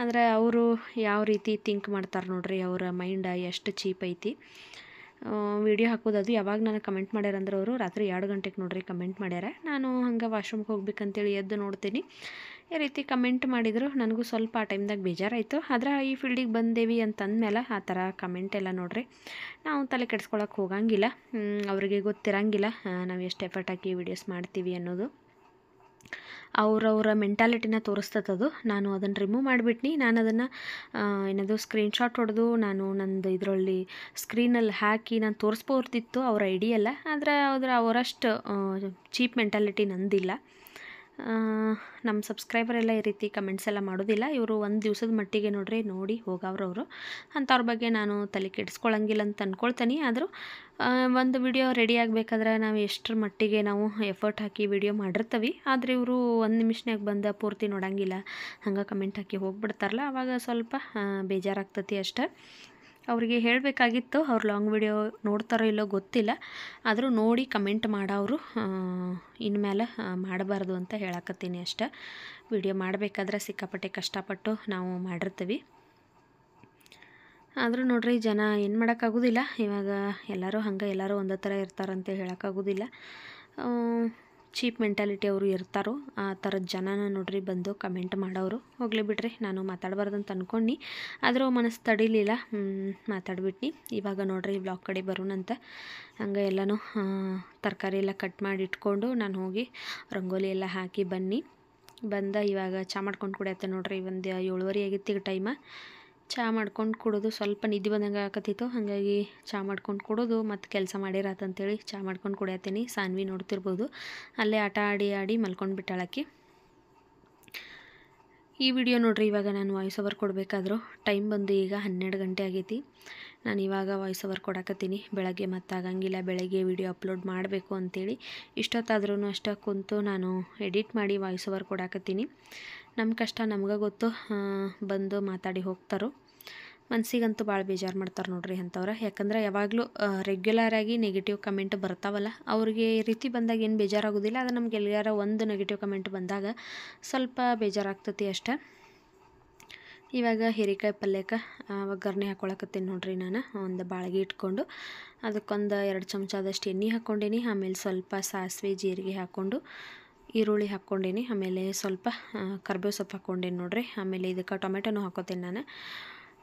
ಆದರೆ ಅವರು ಯಾವ ರೀತಿ ಥಿಂಕ್ ಮಾಡ್ತಾರೆ ನೋಡ್ರಿ, ಅವರ ಮೈಂಡ್ ಎಷ್ಟು ಚೀಪ್ ಐತಿ. ವಿಡಿಯೋ ಹಾಕೋದು ಯಾವಾಗ ನಾನು ಕಮೆಂಟ್ ಮಾಡ್ಯಾರಂದ್ರೆ ಅವರು ರಾತ್ರಿ 2 ಗಂಟೆಗೆ ನೋಡ್ರಿ ಕಮೆಂಟ್ ಮಾಡ್ಯಾರ. ನಾನು ಹಂಗೆ ವಾಶ್ರೂಮ್ಗೆ ಹೋಗ್ಬೇಕಂತೇಳಿ ಎದ್ದು ನೋಡ್ತೀನಿ, ಈ ರೀತಿ ಕಮೆಂಟ್ ಮಾಡಿದರು. ನನಗೂ ಸ್ವಲ್ಪ ಆ ಟೈಮ್ದಾಗ ಬೇಜಾರಾಯಿತು. ಆದರೆ ಈ ಫೀಲ್ಡಿಗೆ ಬಂದೇವಿ ಅಂತಂದಮೇಲೆ ಆ ಥರ ಕಮೆಂಟ್ ಎಲ್ಲ ನೋಡ್ರಿ ನಾವು ತಲೆ ಕೆಡಿಸ್ಕೊಳಕ್ಕೆ ಹೋಗಂಗಿಲ್ಲ. ಅವರಿಗೆ ಗೊತ್ತಿರಂಗಿಲ್ಲ ನಾವು ಎಷ್ಟು ಎಫರ್ಟ್ ಹಾಕಿ ವೀಡಿಯೋಸ್ ಮಾಡ್ತೀವಿ ಅನ್ನೋದು. ಅವರವರ ಮೆಂಟಾಲಿಟಿನ ತೋರಿಸ್ತದದು. ನಾನು ಅದನ್ನು ರಿಮೂವ್ ಮಾಡಿಬಿಟ್ನಿ. ನಾನು ಅದನ್ನು ಏನದು ಸ್ಕ್ರೀನ್ಶಾಟ್ ಹೊಡೆದು ನಾನು ನಂದು ಇದರಲ್ಲಿ ಸ್ಕ್ರೀನಲ್ಲಿ ಹಾಕಿ ನಾನು ತೋರಿಸ್ಬೋದಿತ್ತು ಅವ್ರ ಐಡಿಯೆಲ್ಲ. ಆದರೆ ಅವರಷ್ಟು ಚೀಪ್ ಮೆಂಟಾಲಿಟಿ ನಂದಿಲ್ಲ. ನಮ್ಮ ಸಬ್ಸ್ಕ್ರೈಬರೆಲ್ಲ ಈ ರೀತಿ ಕಮೆಂಟ್ಸ್ ಎಲ್ಲ ಮಾಡೋದಿಲ್ಲ. ಇವರು ಒಂದು ದಿವಸದ ಮಟ್ಟಿಗೆ ನೋಡ್ರಿ ನೋಡಿ ಹೋಗವ್ರವರು, ಅಂಥವ್ರ ಬಗ್ಗೆ ನಾನು ತಲೆ ಕೆಡಿಸ್ಕೊಳಂಗಿಲ್ಲ ಅಂತ ಅಂದ್ಕೊಳ್ತೀನಿ. ಆದರೂ ಒಂದು ವಿಡಿಯೋ ರೆಡಿ ಆಗಬೇಕಾದ್ರೆ ನಾವು ಎಷ್ಟರ ಮಟ್ಟಿಗೆ ನಾವು ಎಫರ್ಟ್ ಹಾಕಿ ವಿಡಿಯೋ ಮಾಡಿರ್ತೀವಿ. ಆದರೆ ಇವರು ಒಂದು ನಿಮಿಷನಾಗ ಬಂದು ಪೂರ್ತಿ ನೋಡೋಂಗಿಲ್ಲ, ಹಂಗೆ ಕಮೆಂಟ್ ಹಾಕಿ ಹೋಗ್ಬಿಡ್ತಾರಲ್ಲ, ಆವಾಗ ಸ್ವಲ್ಪ ಬೇಜಾರಾಗ್ತತಿ ಅಷ್ಟೆ. ಅವರಿಗೆ ಹೇಳಬೇಕಾಗಿತ್ತು, ಅವ್ರು ಲಾಂಗ್ ವಿಡಿಯೋ ನೋಡ್ತಾರೋ ಇಲ್ಲೋ ಗೊತ್ತಿಲ್ಲ, ಆದರೂ ನೋಡಿ ಕಮೆಂಟ್ ಮಾಡೋರು ಇನ್ಮೇಲೆ ಮಾಡಬಾರ್ದು ಅಂತ ಹೇಳಕತ್ತೀನಿ ಅಷ್ಟೆ. ವಿಡಿಯೋ ಮಾಡಬೇಕಾದ್ರೆ ಸಿಕ್ಕಾಪಟ್ಟೆ ಕಷ್ಟಪಟ್ಟು ನಾವು ಮಾಡಿರ್ತೀವಿ. ಆದರೂ ನೋಡ್ರಿ ಜನ ಏನು ಮಾಡೋಕ್ಕಾಗೋದಿಲ್ಲ. ಇವಾಗ ಎಲ್ಲರೂ ಹಂಗೆ ಎಲ್ಲರೂ ಒಂದೇ ಥರ ಇರ್ತಾರಂತ ಹೇಳೋಕ್ಕಾಗೋದಿಲ್ಲ. ಚೀಪ್ ಮೆಂಟಾಲಿಟಿ ಅವರು ಇರ್ತಾರೋ ಆ ಥರದ ಜನನ ನೋಡ್ರಿ ಬಂದು ಕಮೆಂಟ್ ಮಾಡೋರು. ಹೋಗಲಿ ಬಿಡ್ರಿ, ನಾನು ಮಾತಾಡಬಾರ್ದಂತ ಅಂದ್ಕೊಂಡು ಆದರೂ ಮನಸ್ಸು ತಡಿಲಿಲ್ಲ, ಮಾತಾಡ್ಬಿಟ್ನಿ. ಇವಾಗ ನೋಡ್ರಿ ಬ್ಲಾಗ್ ಕಡೆ ಬರೋಣಂತ ಹಂಗೆ ಎಲ್ಲನೂ ತರಕಾರಿ ಎಲ್ಲ ಕಟ್ ಮಾಡಿ ಇಟ್ಕೊಂಡು ನಾನು ಹೋಗಿ ರಂಗೋಲಿ ಎಲ್ಲ ಹಾಕಿ ಬಂದ ಇವಾಗ ಚಹಾ ಮಾಡ್ಕೊಂಡು ಕುಡಿಯತ್ತೆ ನೋಡ್ರಿ. ಒಂದು 7:30 ಆಗಿತ್ತು ಈಗ ಟೈಮ. ಚಹಾ ಮಾಡ್ಕೊಂಡು ಕುಡೋದು, ಸ್ವಲ್ಪ ನಿದ್ದೆ ಬಂದಂಗೆ ಆಗತ್ತಿತ್ತು, ಹಾಗಾಗಿ ಚಹಾ ಮಾಡ್ಕೊಂಡು ಕುಡೋದು ಮತ್ತು ಕೆಲಸ ಮಾಡಿರಾತಂತೇಳಿ ಚಹಾ ಮಾಡ್ಕೊಂಡು ಕುಡಿಯತ್ತೀನಿ. ಸಾನ್ವಿ ನೋಡ್ತಿರ್ಬೋದು, ಅಲ್ಲೇ ಆಟ ಆಡಿ ಮಲ್ಕೊಂಡು ಬಿಟ್ಟಾಳಕ್ಕೆ. ಈ ವಿಡಿಯೋ ನೋಡ್ರಿ ಇವಾಗ ನಾನು ವಾಯ್ಸ್ ಓವರ್ ಕೊಡಬೇಕಾದ್ರೂ ಟೈಮ್ ಬಂದು ಈಗ 12 ಗಂಟೆ ಆಗೈತಿ. ನಾನು ಇವಾಗ ವಾಯ್ಸ್ ಓವರ್ ಕೊಡಕತ್ತೀನಿ. ಬೆಳಗ್ಗೆ ಮತ್ತಾಗಂಗಿಲ್ಲ, ಬೆಳಗ್ಗೆ ವಿಡಿಯೋ ಅಪ್ಲೋಡ್ ಮಾಡಬೇಕು ಅಂಥೇಳಿ ಇಷ್ಟೊತ್ತಾದ್ರೂ ಅಷ್ಟೇ ಕುಂತು ನಾನು ಎಡಿಟ್ ಮಾಡಿ ವಾಯ್ಸ್ ಓವರ್ ಕೊಡಕತ್ತೀನಿ. ನಮ್ಮ ಕಷ್ಟ ನಮ್ಗೆ ಗೊತ್ತು, ಬಂದು ಮಾತಾಡಿ ಹೋಗ್ತಾರೋ. ಮನಸ್ಸಿಗಂತೂ ಭಾಳ ಬೇಜಾರು ಮಾಡ್ತಾರೆ ನೋಡ್ರಿ ಅಂಥವ್ರು. ಯಾಕಂದ್ರೆ ಯಾವಾಗಲೂ ರೆಗ್ಯುಲರಾಗಿ ನೆಗೆಟಿವ್ ಕಮೆಂಟ್ ಬರ್ತಾವಲ್ಲ, ಅವ್ರಿಗೆ ಈ ರೀತಿ ಬಂದಾಗ ಏನು ಬೇಜಾರಾಗೋದಿಲ್ಲ. ಅದು ನಮ್ಗೆ ಎಲ್ಲಾರ ಒಂದು ನೆಗೆಟಿವ್ ಕಮೆಂಟ್ ಬಂದಾಗ ಸ್ವಲ್ಪ ಬೇಜಾರಾಗ್ತತಿ ಅಷ್ಟೆ. ಇವಾಗ ಹೀರೆಕಾಯಿ ಪಲ್ಯಕ್ಕೆ ಒಗ್ಗರಣೆ ಹಾಕ್ಕೊಳಕತ್ತೀನಿ ನೋಡ್ರಿ. ನಾನು ಒಂದು ಬಾಳ್ಗೆ ಇಟ್ಕೊಂಡು ಅದಕ್ಕೊಂದು 2 ಚಮಚದಷ್ಟು ಎಣ್ಣೆ ಹಾಕ್ಕೊಂಡೀನಿ. ಆಮೇಲೆ ಸ್ವಲ್ಪ ಸಾಸಿವೆ ಜೀರಿಗೆ ಹಾಕ್ಕೊಂಡು ಈರುಳ್ಳಿ ಹಾಕ್ಕೊಂಡೀನಿ. ಆಮೇಲೆ ಸ್ವಲ್ಪ ಕರ್ಬೇವು ಸೊಪ್ಪು ಹಾಕ್ಕೊಂಡೀನಿ ನೋಡ್ರಿ. ಆಮೇಲೆ ಇದಕ್ಕೆ ಟೊಮೆಟೊನೂ ಹಾಕ್ಕೋತೀನಿ ನಾನು.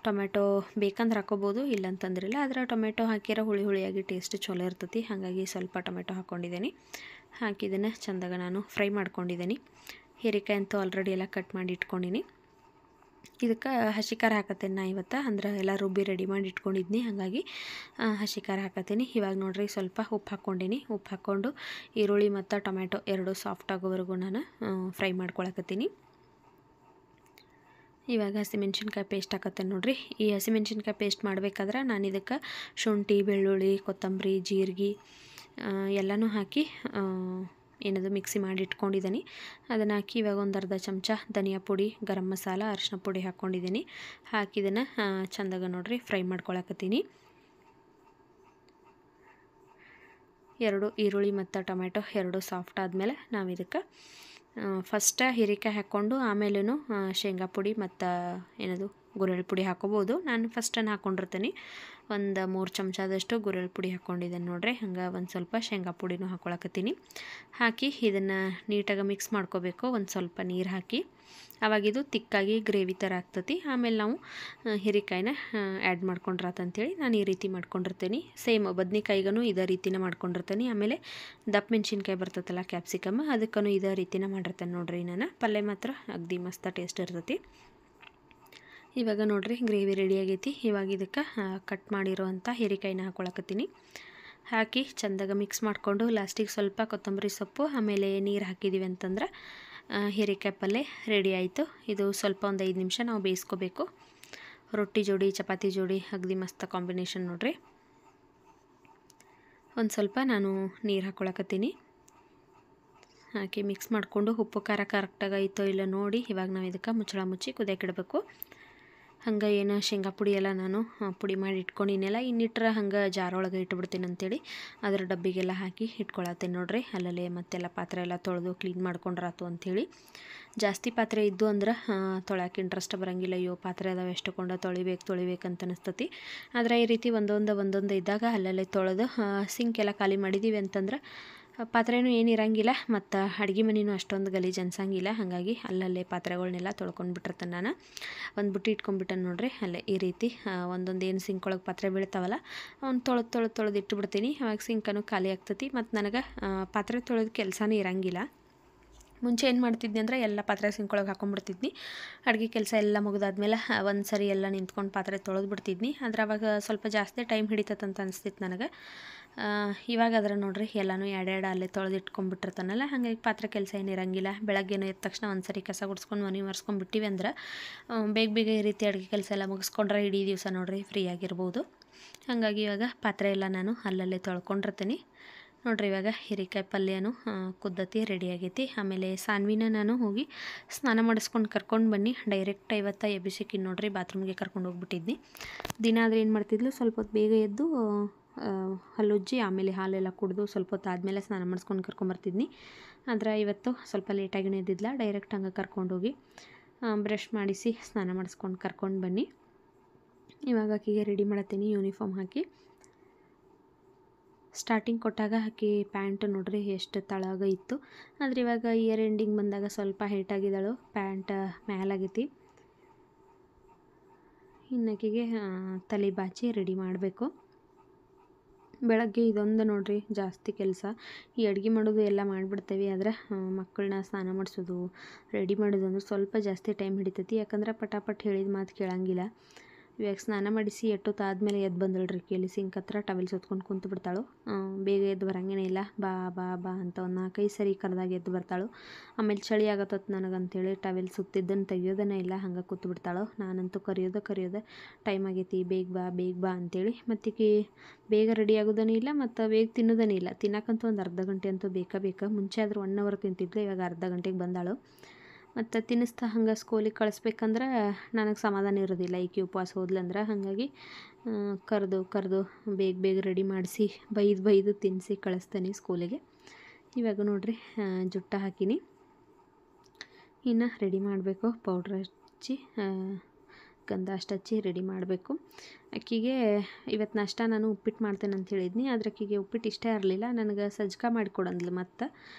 ಟೊಮೆಟೊ ಬೇಕಂದ್ರೆ ಹಾಕ್ಕೋಬೋದು, ಇಲ್ಲಂತಂದ್ರಿಲ್ಲ. ಆದರೆ ಟೊಮೆಟೊ ಹಾಕಿರೋ ಹುಳಿಯಾಗಿ ಟೇಸ್ಟ್ ಚಲೋ ಇರ್ತೈತಿ, ಹಾಗಾಗಿ ಸ್ವಲ್ಪ ಟೊಮೆಟೊ ಹಾಕ್ಕೊಂಡಿದ್ದೀನಿ. ಹಾಕಿದ್ದನ್ನು ಚೆಂದಾಗ ನಾನು ಫ್ರೈ ಮಾಡ್ಕೊಂಡಿದ್ದೀನಿ. ಹೀರೆಕಾಯಿ ಅಂತೂ ಆಲ್ರೆಡಿ ಎಲ್ಲ ಕಟ್ ಮಾಡಿ ಇಟ್ಕೊಂಡಿನಿ. ಇದಕ್ಕೆ ಹಸಿ ಖಾರ ಹಾಕತ್ತೇನೆ ನಾ ಇವತ್ತು, ಅಂದ್ರೆ ಎಲ್ಲ ರುಬ್ಬಿ ರೆಡಿ ಮಾಡಿ ಇಟ್ಕೊಂಡಿದ್ನಿ, ಹಾಗಾಗಿ ಹಸಿ ಖಾರ ಹಾಕತ್ತೀನಿ. ಇವಾಗ ನೋಡ್ರಿ ಸ್ವಲ್ಪ ಉಪ್ಪು ಹಾಕ್ಕೊಂಡೀನಿ. ಉಪ್ಪು ಹಾಕ್ಕೊಂಡು ಈರುಳ್ಳಿ ಮತ್ತು ಟೊಮೆಟೊ ಎರಡೂ ಸಾಫ್ಟ್ ಆಗೋವರೆಗೂ ನಾನು ಫ್ರೈ ಮಾಡ್ಕೊಳಕತ್ತೀನಿ. ಇವಾಗ ಹಸಿಮೆಣ್ಸಿನ್ಕಾಯಿ ಪೇಸ್ಟ್ ಹಾಕತ್ತೇನೆ ನೋಡ್ರಿ. ಈ ಹಸಿಮೆಣ್ಸಿನ್ಕಾಯಿ ಪೇಸ್ಟ್ ಮಾಡಬೇಕಾದ್ರೆ ನಾನು ಇದಕ್ಕೆ ಶುಂಠಿ, ಬೆಳ್ಳುಳ್ಳಿ, ಕೊತ್ತಂಬರಿ, ಜೀರಿಗೆ ಎಲ್ಲನೂ ಹಾಕಿ ಏನದು ಮಿಕ್ಸಿ ಮಾಡಿ ಇಟ್ಕೊಂಡಿದ್ದೀನಿ. ಅದನ್ನು ಹಾಕಿ ಇವಾಗ ಒಂದು ಅರ್ಧ ಚಮಚ ಧನಿಯಾ ಪುಡಿ, ಗರಂ ಮಸಾಲ, ಅರಿಶಿನ ಪುಡಿ ಹಾಕ್ಕೊಂಡಿದ್ದೀನಿ. ಹಾಕಿ ಇದನ್ನು ಚೆಂದಾಗ ನೋಡಿರಿ ಫ್ರೈ ಮಾಡ್ಕೊಳಕತ್ತೀನಿ. 2 ಈರುಳ್ಳಿ ಮತ್ತು ಟೊಮೆಟೊ 2 ಸಾಫ್ಟ್ ಆದಮೇಲೆ ನಾವು ಇದಕ್ಕೆ ಫಸ್ಟ್ ಹೀರೆಕಾಯಿ ಹಾಕ್ಕೊಂಡು ಆಮೇಲೂ ಶೇಂಗಾ ಪುಡಿ ಮತ್ತು ಏನದು ಗುರೆಳ್ಳು ಪುಡಿ ಹಾಕೋಬೋದು. ನಾನು ಫಸ್ಟನ್ನು ಹಾಕ್ಕೊಂಡಿರ್ತೀನಿ. ಒಂದು 3 ಚಮಚದಷ್ಟು ಗುರೆಳ್ಳು ಪುಡಿ ಹಾಕ್ಕೊಂಡಿದ್ದೇನೆ ನೋಡ್ರಿ. ಹಂಗೆ ಒಂದು ಸ್ವಲ್ಪ ಶೇಂಗಾ ಪುಡಿನೂ ಹಾಕ್ಕೊಳಕತ್ತೀನಿ. ಹಾಕಿ ಇದನ್ನು ನೀಟಾಗಿ ಮಿಕ್ಸ್ ಮಾಡ್ಕೋಬೇಕು. ಒಂದು ಸ್ವಲ್ಪ ನೀರು ಹಾಕಿ ಆವಾಗಿದು ತಿಕ್ಕಾಗಿ ಗ್ರೇವಿ ಥರ ಆಗ್ತತಿ. ಆಮೇಲೆ ನಾವು ಹೀರೆಕಾಯಿನ ಆ್ಯಡ್ ಮಾಡ್ಕೊಂಡ್ರಾತಂತೇಳಿ ನಾನು ಈ ರೀತಿ ಮಾಡ್ಕೊಂಡಿರ್ತೀನಿ. ಸೇಮ್ ಬದ್ನಿಕಾಯಿಗೂ ಇದೇ ರೀತಿನ ಮಾಡ್ಕೊಂಡಿರ್ತೀನಿ. ಆಮೇಲೆ ದಪ್ಪ ಮೆಣಸಿನ್ಕಾಯಿ ಬರ್ತೈತಲ್ಲ ಕ್ಯಾಪ್ಸಿಕಮ್, ಅದಕ್ಕೂ ಇದೇ ರೀತಿನ ಮಾಡಿರ್ತೇನೆ ನೋಡ್ರಿ. ನಾನು ಪಲ್ಯ ಮಾತ್ರ ಅಗದಿ ಮಸ್ತ್ ಟೇಸ್ಟ್ ಇರ್ತೈತಿ. ಇವಾಗ ನೋಡ್ರಿ ಗ್ರೇವಿ ರೆಡಿ ಆಗೈತಿ. ಇವಾಗ ಇದಕ್ಕೆ ಕಟ್ ಮಾಡಿರೋವಂಥ ಹೀರೆಕಾಯಿನ ಹಾಕ್ಕೊಳಕತ್ತೀನಿ. ಹಾಕಿ ಚೆಂದಾಗ ಮಿಕ್ಸ್ ಮಾಡಿಕೊಂಡು ಲಾಸ್ಟಿಗೆ ಸ್ವಲ್ಪ ಕೊತ್ತಂಬರಿ ಸೊಪ್ಪು ಆಮೇಲೆ ನೀರು ಹಾಕಿದ್ದೀವಿ ಅಂತಂದ್ರೆ ಹೀರೆಕಾಯಿ ಪಲ್ಯ ರೆಡಿ ಆಯಿತು. ಇದು ಸ್ವಲ್ಪ ಒಂದು 5 ನಿಮಿಷ ನಾವು ಬೇಯಿಸ್ಕೋಬೇಕು. ರೊಟ್ಟಿ ಜೋಡಿ, ಚಪಾತಿ ಜೋಡಿ ಅಗದಿ ಮಸ್ತ್ ಕಾಂಬಿನೇಷನ್ ನೋಡ್ರಿ. ಒಂದು ಸ್ವಲ್ಪ ನಾನು ನೀರು ಹಾಕ್ಕೊಳಕತ್ತೀನಿ. ಹಾಕಿ ಮಿಕ್ಸ್ ಮಾಡಿಕೊಂಡು ಉಪ್ಪು ಖಾರ ಕರೆಕ್ಟಾಗಿ ಐತೋ ಇಲ್ಲ ನೋಡಿ ಇವಾಗ ನಾವು ಇದಕ್ಕೆ ಮುಚ್ಚಳ ಮುಚ್ಚಿ ಕುದಿಯಾಕಿಡಬೇಕು. ಹಂಗೆ ಏನು ಶೇಂಗಾ ಪುಡಿ ಎಲ್ಲ ನಾನು ಪುಡಿ ಮಾಡಿ ಇಟ್ಕೊಂಡಿನೆಲ್ಲ ಇನ್ನಿಟ್ರೆ ಹಂಗೆ ಜಾರೊಳಗೆ ಇಟ್ಬಿಡ್ತೀನಿ ಅಂತೇಳಿ ಅದರ ಡಬ್ಬಿಗೆಲ್ಲ ಹಾಕಿ ಇಟ್ಕೊಳತ್ತೇನೆ ನೋಡ್ರಿ. ಅಲ್ಲಲ್ಲೇ ಮತ್ತೆಲ್ಲ ಪಾತ್ರೆ ಎಲ್ಲ ತೊಳೆದು ಕ್ಲೀನ್ ಮಾಡ್ಕೊಂಡ್ರಾತು ಅಂಥೇಳಿ. ಜಾಸ್ತಿ ಪಾತ್ರೆ ಇದ್ದು ಅಂದ್ರೆ ತೊಳ್ಯಾಕೆ ಇಂಟ್ರೆಸ್ಟ್ ಬರೋಂಗಿಲ್ಲ. ಅಯ್ಯೋ ಪಾತ್ರೆ ಅದಾವೆ ಎಷ್ಟುಕೊಂಡು ತೊಳಿಬೇಕಂತ ಅನಿಸ್ತತಿ. ಆದರೆ ಈ ರೀತಿ ಒಂದೊಂದು ಇದ್ದಾಗ ಅಲ್ಲಲ್ಲೇ ತೊಳೆದು ಸಿಂಕ್ ಎಲ್ಲ ಖಾಲಿ ಮಾಡಿದ್ದೀವಿ ಅಂತಂದ್ರೆ ಪಾತ್ರೆನೂ ಏನು ಇರೋಂಗಿಲ್ಲ ಮತ್ತು ಅಡುಗೆ ಮನೆಯೂ ಅಷ್ಟೊಂದು ಗಲೀಜು ಅನ್ಸಂಗಿಲ್ಲ. ಹಾಗಾಗಿ ಅಲ್ಲಲ್ಲೇ ಪಾತ್ರೆಗಳನ್ನೆಲ್ಲ ತೊಳ್ಕೊಂಡ್ಬಿಟ್ಟಿರ್ತಾನೆ ನಾನು. ಒಂದು ಬುಟ್ಟಿ ಇಟ್ಕೊಂಡ್ಬಿಟ್ಟೆ ನೋಡ್ರಿ. ಅಲ್ಲೇ ಈ ರೀತಿ ಒಂದೊಂದು ಏನು ಸಿಂಕ್ ಒಳಗೆ ಪಾತ್ರೆ ಬೀಳ್ತಾವಲ್ಲ ಅವ್ನು ತೊಳೆದು ಇಟ್ಬಿಡ್ತೀನಿ. ಅವಾಗ ಸಿಂಕನು ಖಾಲಿ ಆಗ್ತತಿ ಮತ್ತು ನನಗೆ ಪಾತ್ರೆ ತೊಳೆದ ಕೆಲಸನೇ ಇರೋಂಗಿಲ್ಲ. ಮುಂಚೆ ಏನು ಮಾಡ್ತಿದ್ನಿ ಅಂದರೆ ಎಲ್ಲ ಪಾತ್ರೆ ಸಿಂಕ್ ಒಳಗೆ ಹಾಕೊಂಡ್ಬಿಡ್ತಿದ್ನಿ. ಅಡುಗೆ ಕೆಲಸ ಎಲ್ಲ ಮುಗಿದಾದ್ಮೇಲೆ ಒಂದು ಸರಿ ಎಲ್ಲ ನಿಂತ್ಕೊಂಡು ಪಾತ್ರೆ ತೊಳೆದು ಬಿಡ್ತಿದ್ನಿ. ಆದರೆ ಅವಾಗ ಸ್ವಲ್ಪ ಜಾಸ್ತಿ ಟೈಮ್ ಹಿಡಿತೈತಂತ ಅನಿಸ್ತಿತ್ತು ನನಗೆ. ಇವಾಗ ಅದ್ರ ನೋಡ್ರಿ ಎಲ್ಲನೂ ಎರಡೆರಡು ಅಲ್ಲೇ ತೊಳೆದು ಇಟ್ಕೊಂಡ್ಬಿಟ್ಟಿರ್ತಾನಲ್ಲ, ಹಾಗಾಗಿ ಪಾತ್ರೆ ಕೆಲಸ ಏನು ಇರೋಂಗಿಲ್ಲ. ಬೆಳಗ್ಗೆನೂ ಎದ್ದ ತಕ್ಷಣ ಒಂದು ಸರಿ ಕಸ ಗುಡಿಸ್ಕೊಂಡು ಮನೆ ಒರೆಸ್ಕೊಂಡ್ಬಿಟ್ಟಿವಿ ಅಂದ್ರೆ ಬೇಗ ಈ ರೀತಿ ಅಡುಗೆ ಕೆಲಸ ಎಲ್ಲ ಮುಗಿಸ್ಕೊಂಡ್ರೆ ಇಡೀ ದಿವಸ ನೋಡ್ರಿ ಫ್ರೀ ಆಗಿರ್ಬೋದು. ಹಾಗಾಗಿ ಇವಾಗ ಪಾತ್ರೆ ಎಲ್ಲ ನಾನು ಅಲ್ಲಲ್ಲೇ ತೊಳ್ಕೊಂಡಿರ್ತೀನಿ ನೋಡ್ರಿ. ಇವಾಗ ಹೀರೆಕಾಯಿ ಪಲ್ಯನೂ ಕುದ್ದತಿ ರೆಡಿ ಆಗೈತಿ. ಆಮೇಲೆ ಸಾನ್ವಿನ ನಾನು ಹೋಗಿ ಸ್ನಾನ ಮಾಡಿಸ್ಕೊಂಡು ಕರ್ಕೊಂಡು ಬನ್ನಿ ಡೈರೆಕ್ಟ್ ಇವತ್ತು ಎಬ್ಬಿಸಿಕ್ಕಿ ನೋಡ್ರಿ ಬಾತ್ರೂಮ್ಗೆ ಕರ್ಕೊಂಡು ಹೋಗ್ಬಿಟ್ಟಿದ್ನಿ. ದಿನ ಆದರೆ ಏನು ಮಾಡ್ತಿದ್ಲು, ಸ್ವಲ್ಪ ಹೊತ್ತು ಬೇಗ ಎದ್ದು ಹಲ್ಲುಜ್ಜಿ ಆಮೇಲೆ ಹಾಲೆಲ್ಲ ಕುಡಿದು ಸ್ವಲ್ಪ ಹೊತ್ತು ಆದಮೇಲೆ ಸ್ನಾನ ಮಾಡಿಸ್ಕೊಂಡು ಕರ್ಕೊಂಬರ್ತಿದ್ನಿ. ಆದರೆ ಇವತ್ತು ಸ್ವಲ್ಪ ಲೇಟಾಗಿನೇ ಎದ್ದಿದ್ಲ. ಡೈರೆಕ್ಟ್ ಹಂಗೆ ಕರ್ಕೊಂಡೋಗಿ ಬ್ರಷ್ ಮಾಡಿಸಿ ಸ್ನಾನ ಮಾಡಿಸ್ಕೊಂಡು ಕರ್ಕೊಂಡು ಬನ್ನಿ. ಇವಾಗ ಆಕೆಗೆ ರೆಡಿ ಮಾಡತ್ತೀನಿ ಯೂನಿಫಾರ್ಮ್ ಹಾಕಿ. ಸ್ಟಾರ್ಟಿಂಗ್ ಕೊಟ್ಟಾಗ ಆಕೆ ಪ್ಯಾಂಟ್ ನೋಡ್ರಿ ಎಷ್ಟು ತಳಗ ಇತ್ತು. ಆದರೆ ಇವಾಗ ಇಯರ್ ಎಂಡಿಂಗ್ ಬಂದಾಗ ಸ್ವಲ್ಪ ಹೈಟ್ ಆಗಿದ್ದಾಳು. ಪ್ಯಾಂಟ್ ಮ್ಯಾಲಾಗೈತಿ. ಇನ್ನಾಕೆಗೆ ತಲೆ ಬಾಚಿ ರೆಡಿ ಮಾಡಬೇಕು. ಬೆಳಗ್ಗೆ ಇದೊಂದು ನೋಡ್ರಿ ಜಾಸ್ತಿ ಕೆಲಸ. ಈ ಅಡುಗೆ ಮಾಡೋದು ಎಲ್ಲ ಮಾಡಿಬಿಡ್ತೇವೆ. ಆದರೆ ಮಕ್ಕಳನ್ನ ಸ್ನಾನ ಮಾಡಿಸೋದು ರೆಡಿ ಮಾಡೋದು ಅಂದ್ರೆ ಸ್ವಲ್ಪ ಜಾಸ್ತಿ ಟೈಮ್ ಹಿಡಿತೈತಿ. ಯಾಕಂದ್ರೆ ಪಟಾಪಟ್ ಹೇಳಿದ ಮಾತು ಕೇಳಂಗಿಲ್ಲ. ಇವಾಗ ಸ್ನಾನ ಮಾಡಿಸಿ ಎಷ್ಟೊತ್ತಾದ್ಮೇಲೆ ಎದ್ದು ಬಂದಳ್ರಿ. ಕೇಳಿ ಸಿಂಕ್ ಹತ್ರ ಟವೆಲ್ ಸುತ್ಕೊಂಡು ಕುಂತು ಬಿಡ್ತಾಳು. ಬೇಗ ಎದ್ದು ಬರೋಂಗೇನೇ ಇಲ್ಲ. ಬಾ ಬಾ ಬಾ ಅಂತ ಒಂದು 4-5 ಸರಿ ಕರೆದಾಗ ಎದ್ದು ಬರ್ತಾಳು. ಆಮೇಲೆ ಚಳಿ ಆಗತ್ತತ್ ನನಗಂತೇಳಿ ಟವೆಲ್ ಸುತ್ತಿದ್ದನ್ನು ತೆಗಿಯೋದನ್ನೇ ಇಲ್ಲ, ಹಂಗೆ ಕೂತು ಬಿಡ್ತಾಳು. ನಾನಂತೂ ಕರೆಯೋದು ಟೈಮ್ ಆಗೈತಿ ಬೇಗ ಬಾ ಅಂತೇಳಿ. ಮತ್ತೀಕೆ ಬೇಗ ರೆಡಿ ಆಗೋದೂ ಇಲ್ಲ ಮತ್ತು ಬೇಗ ತಿನ್ನೋದೂ ಇಲ್ಲ. ತಿನ್ನಕ್ಕಂತೂ ಒಂದು ಅರ್ಧ ಗಂಟೆ ಅಂತೂ ಬೇಕಾ. ಮುಂಚೆ ಆದರೂ 1 ಅವರ್ ತಿಂತಿದ್ಲು, ಇವಾಗ ಅರ್ಧ ಗಂಟೆಗೆ ಬಂದಾಳು. ಮತ್ತು ತಿನ್ನಿಸ್ತಾ ಹಂಗೆ ಸ್ಕೂಲಿಗೆ ಕಳಿಸ್ಬೇಕಂದ್ರೆ ನನಗೆ ಸಮಾಧಾನ ಇರೋದಿಲ್ಲ. ಈಕೆ ಉಪವಾಸ ಹೋದ್ಲಂದ್ರೆ. ಹಾಗಾಗಿ ಕರೆದು ಬೇಗ ರೆಡಿ ಮಾಡಿಸಿ ಬೈದು ತಿನ್ನಿಸಿ ಕಳಿಸ್ತೇನೆ ಸ್ಕೂಲಿಗೆ. ಇವಾಗ ನೋಡ್ರಿ ಜುಟ್ಟ ಹಾಕಿನಿ. ಇನ್ನು ರೆಡಿ ಮಾಡಬೇಕು. ಪೌಡ್ರ್ ಹಚ್ಚಿ ಗಂಧ ಅಷ್ಟು ಹಚ್ಚಿ ರೆಡಿ ಮಾಡಬೇಕು. ಅಕ್ಕಿಗೆ ಇವತ್ತು ನಾಷ್ಟ ನಾನು ಉಪ್ಪಿಟ್ಟು ಮಾಡ್ತೇನೆ ಅಂತ ಹೇಳಿದ್ನಿ. ಆದರೆ ಅಕ್ಕಿಗೆ ಉಪ್ಪಿಟ್ಟು ಇಷ್ಟ ಇರಲಿಲ್ಲ. ನನಗೆ ಸಜ್ಜಕ ಮಾಡಿಕೊಡಂದ್ಲು. ಮತ್ತು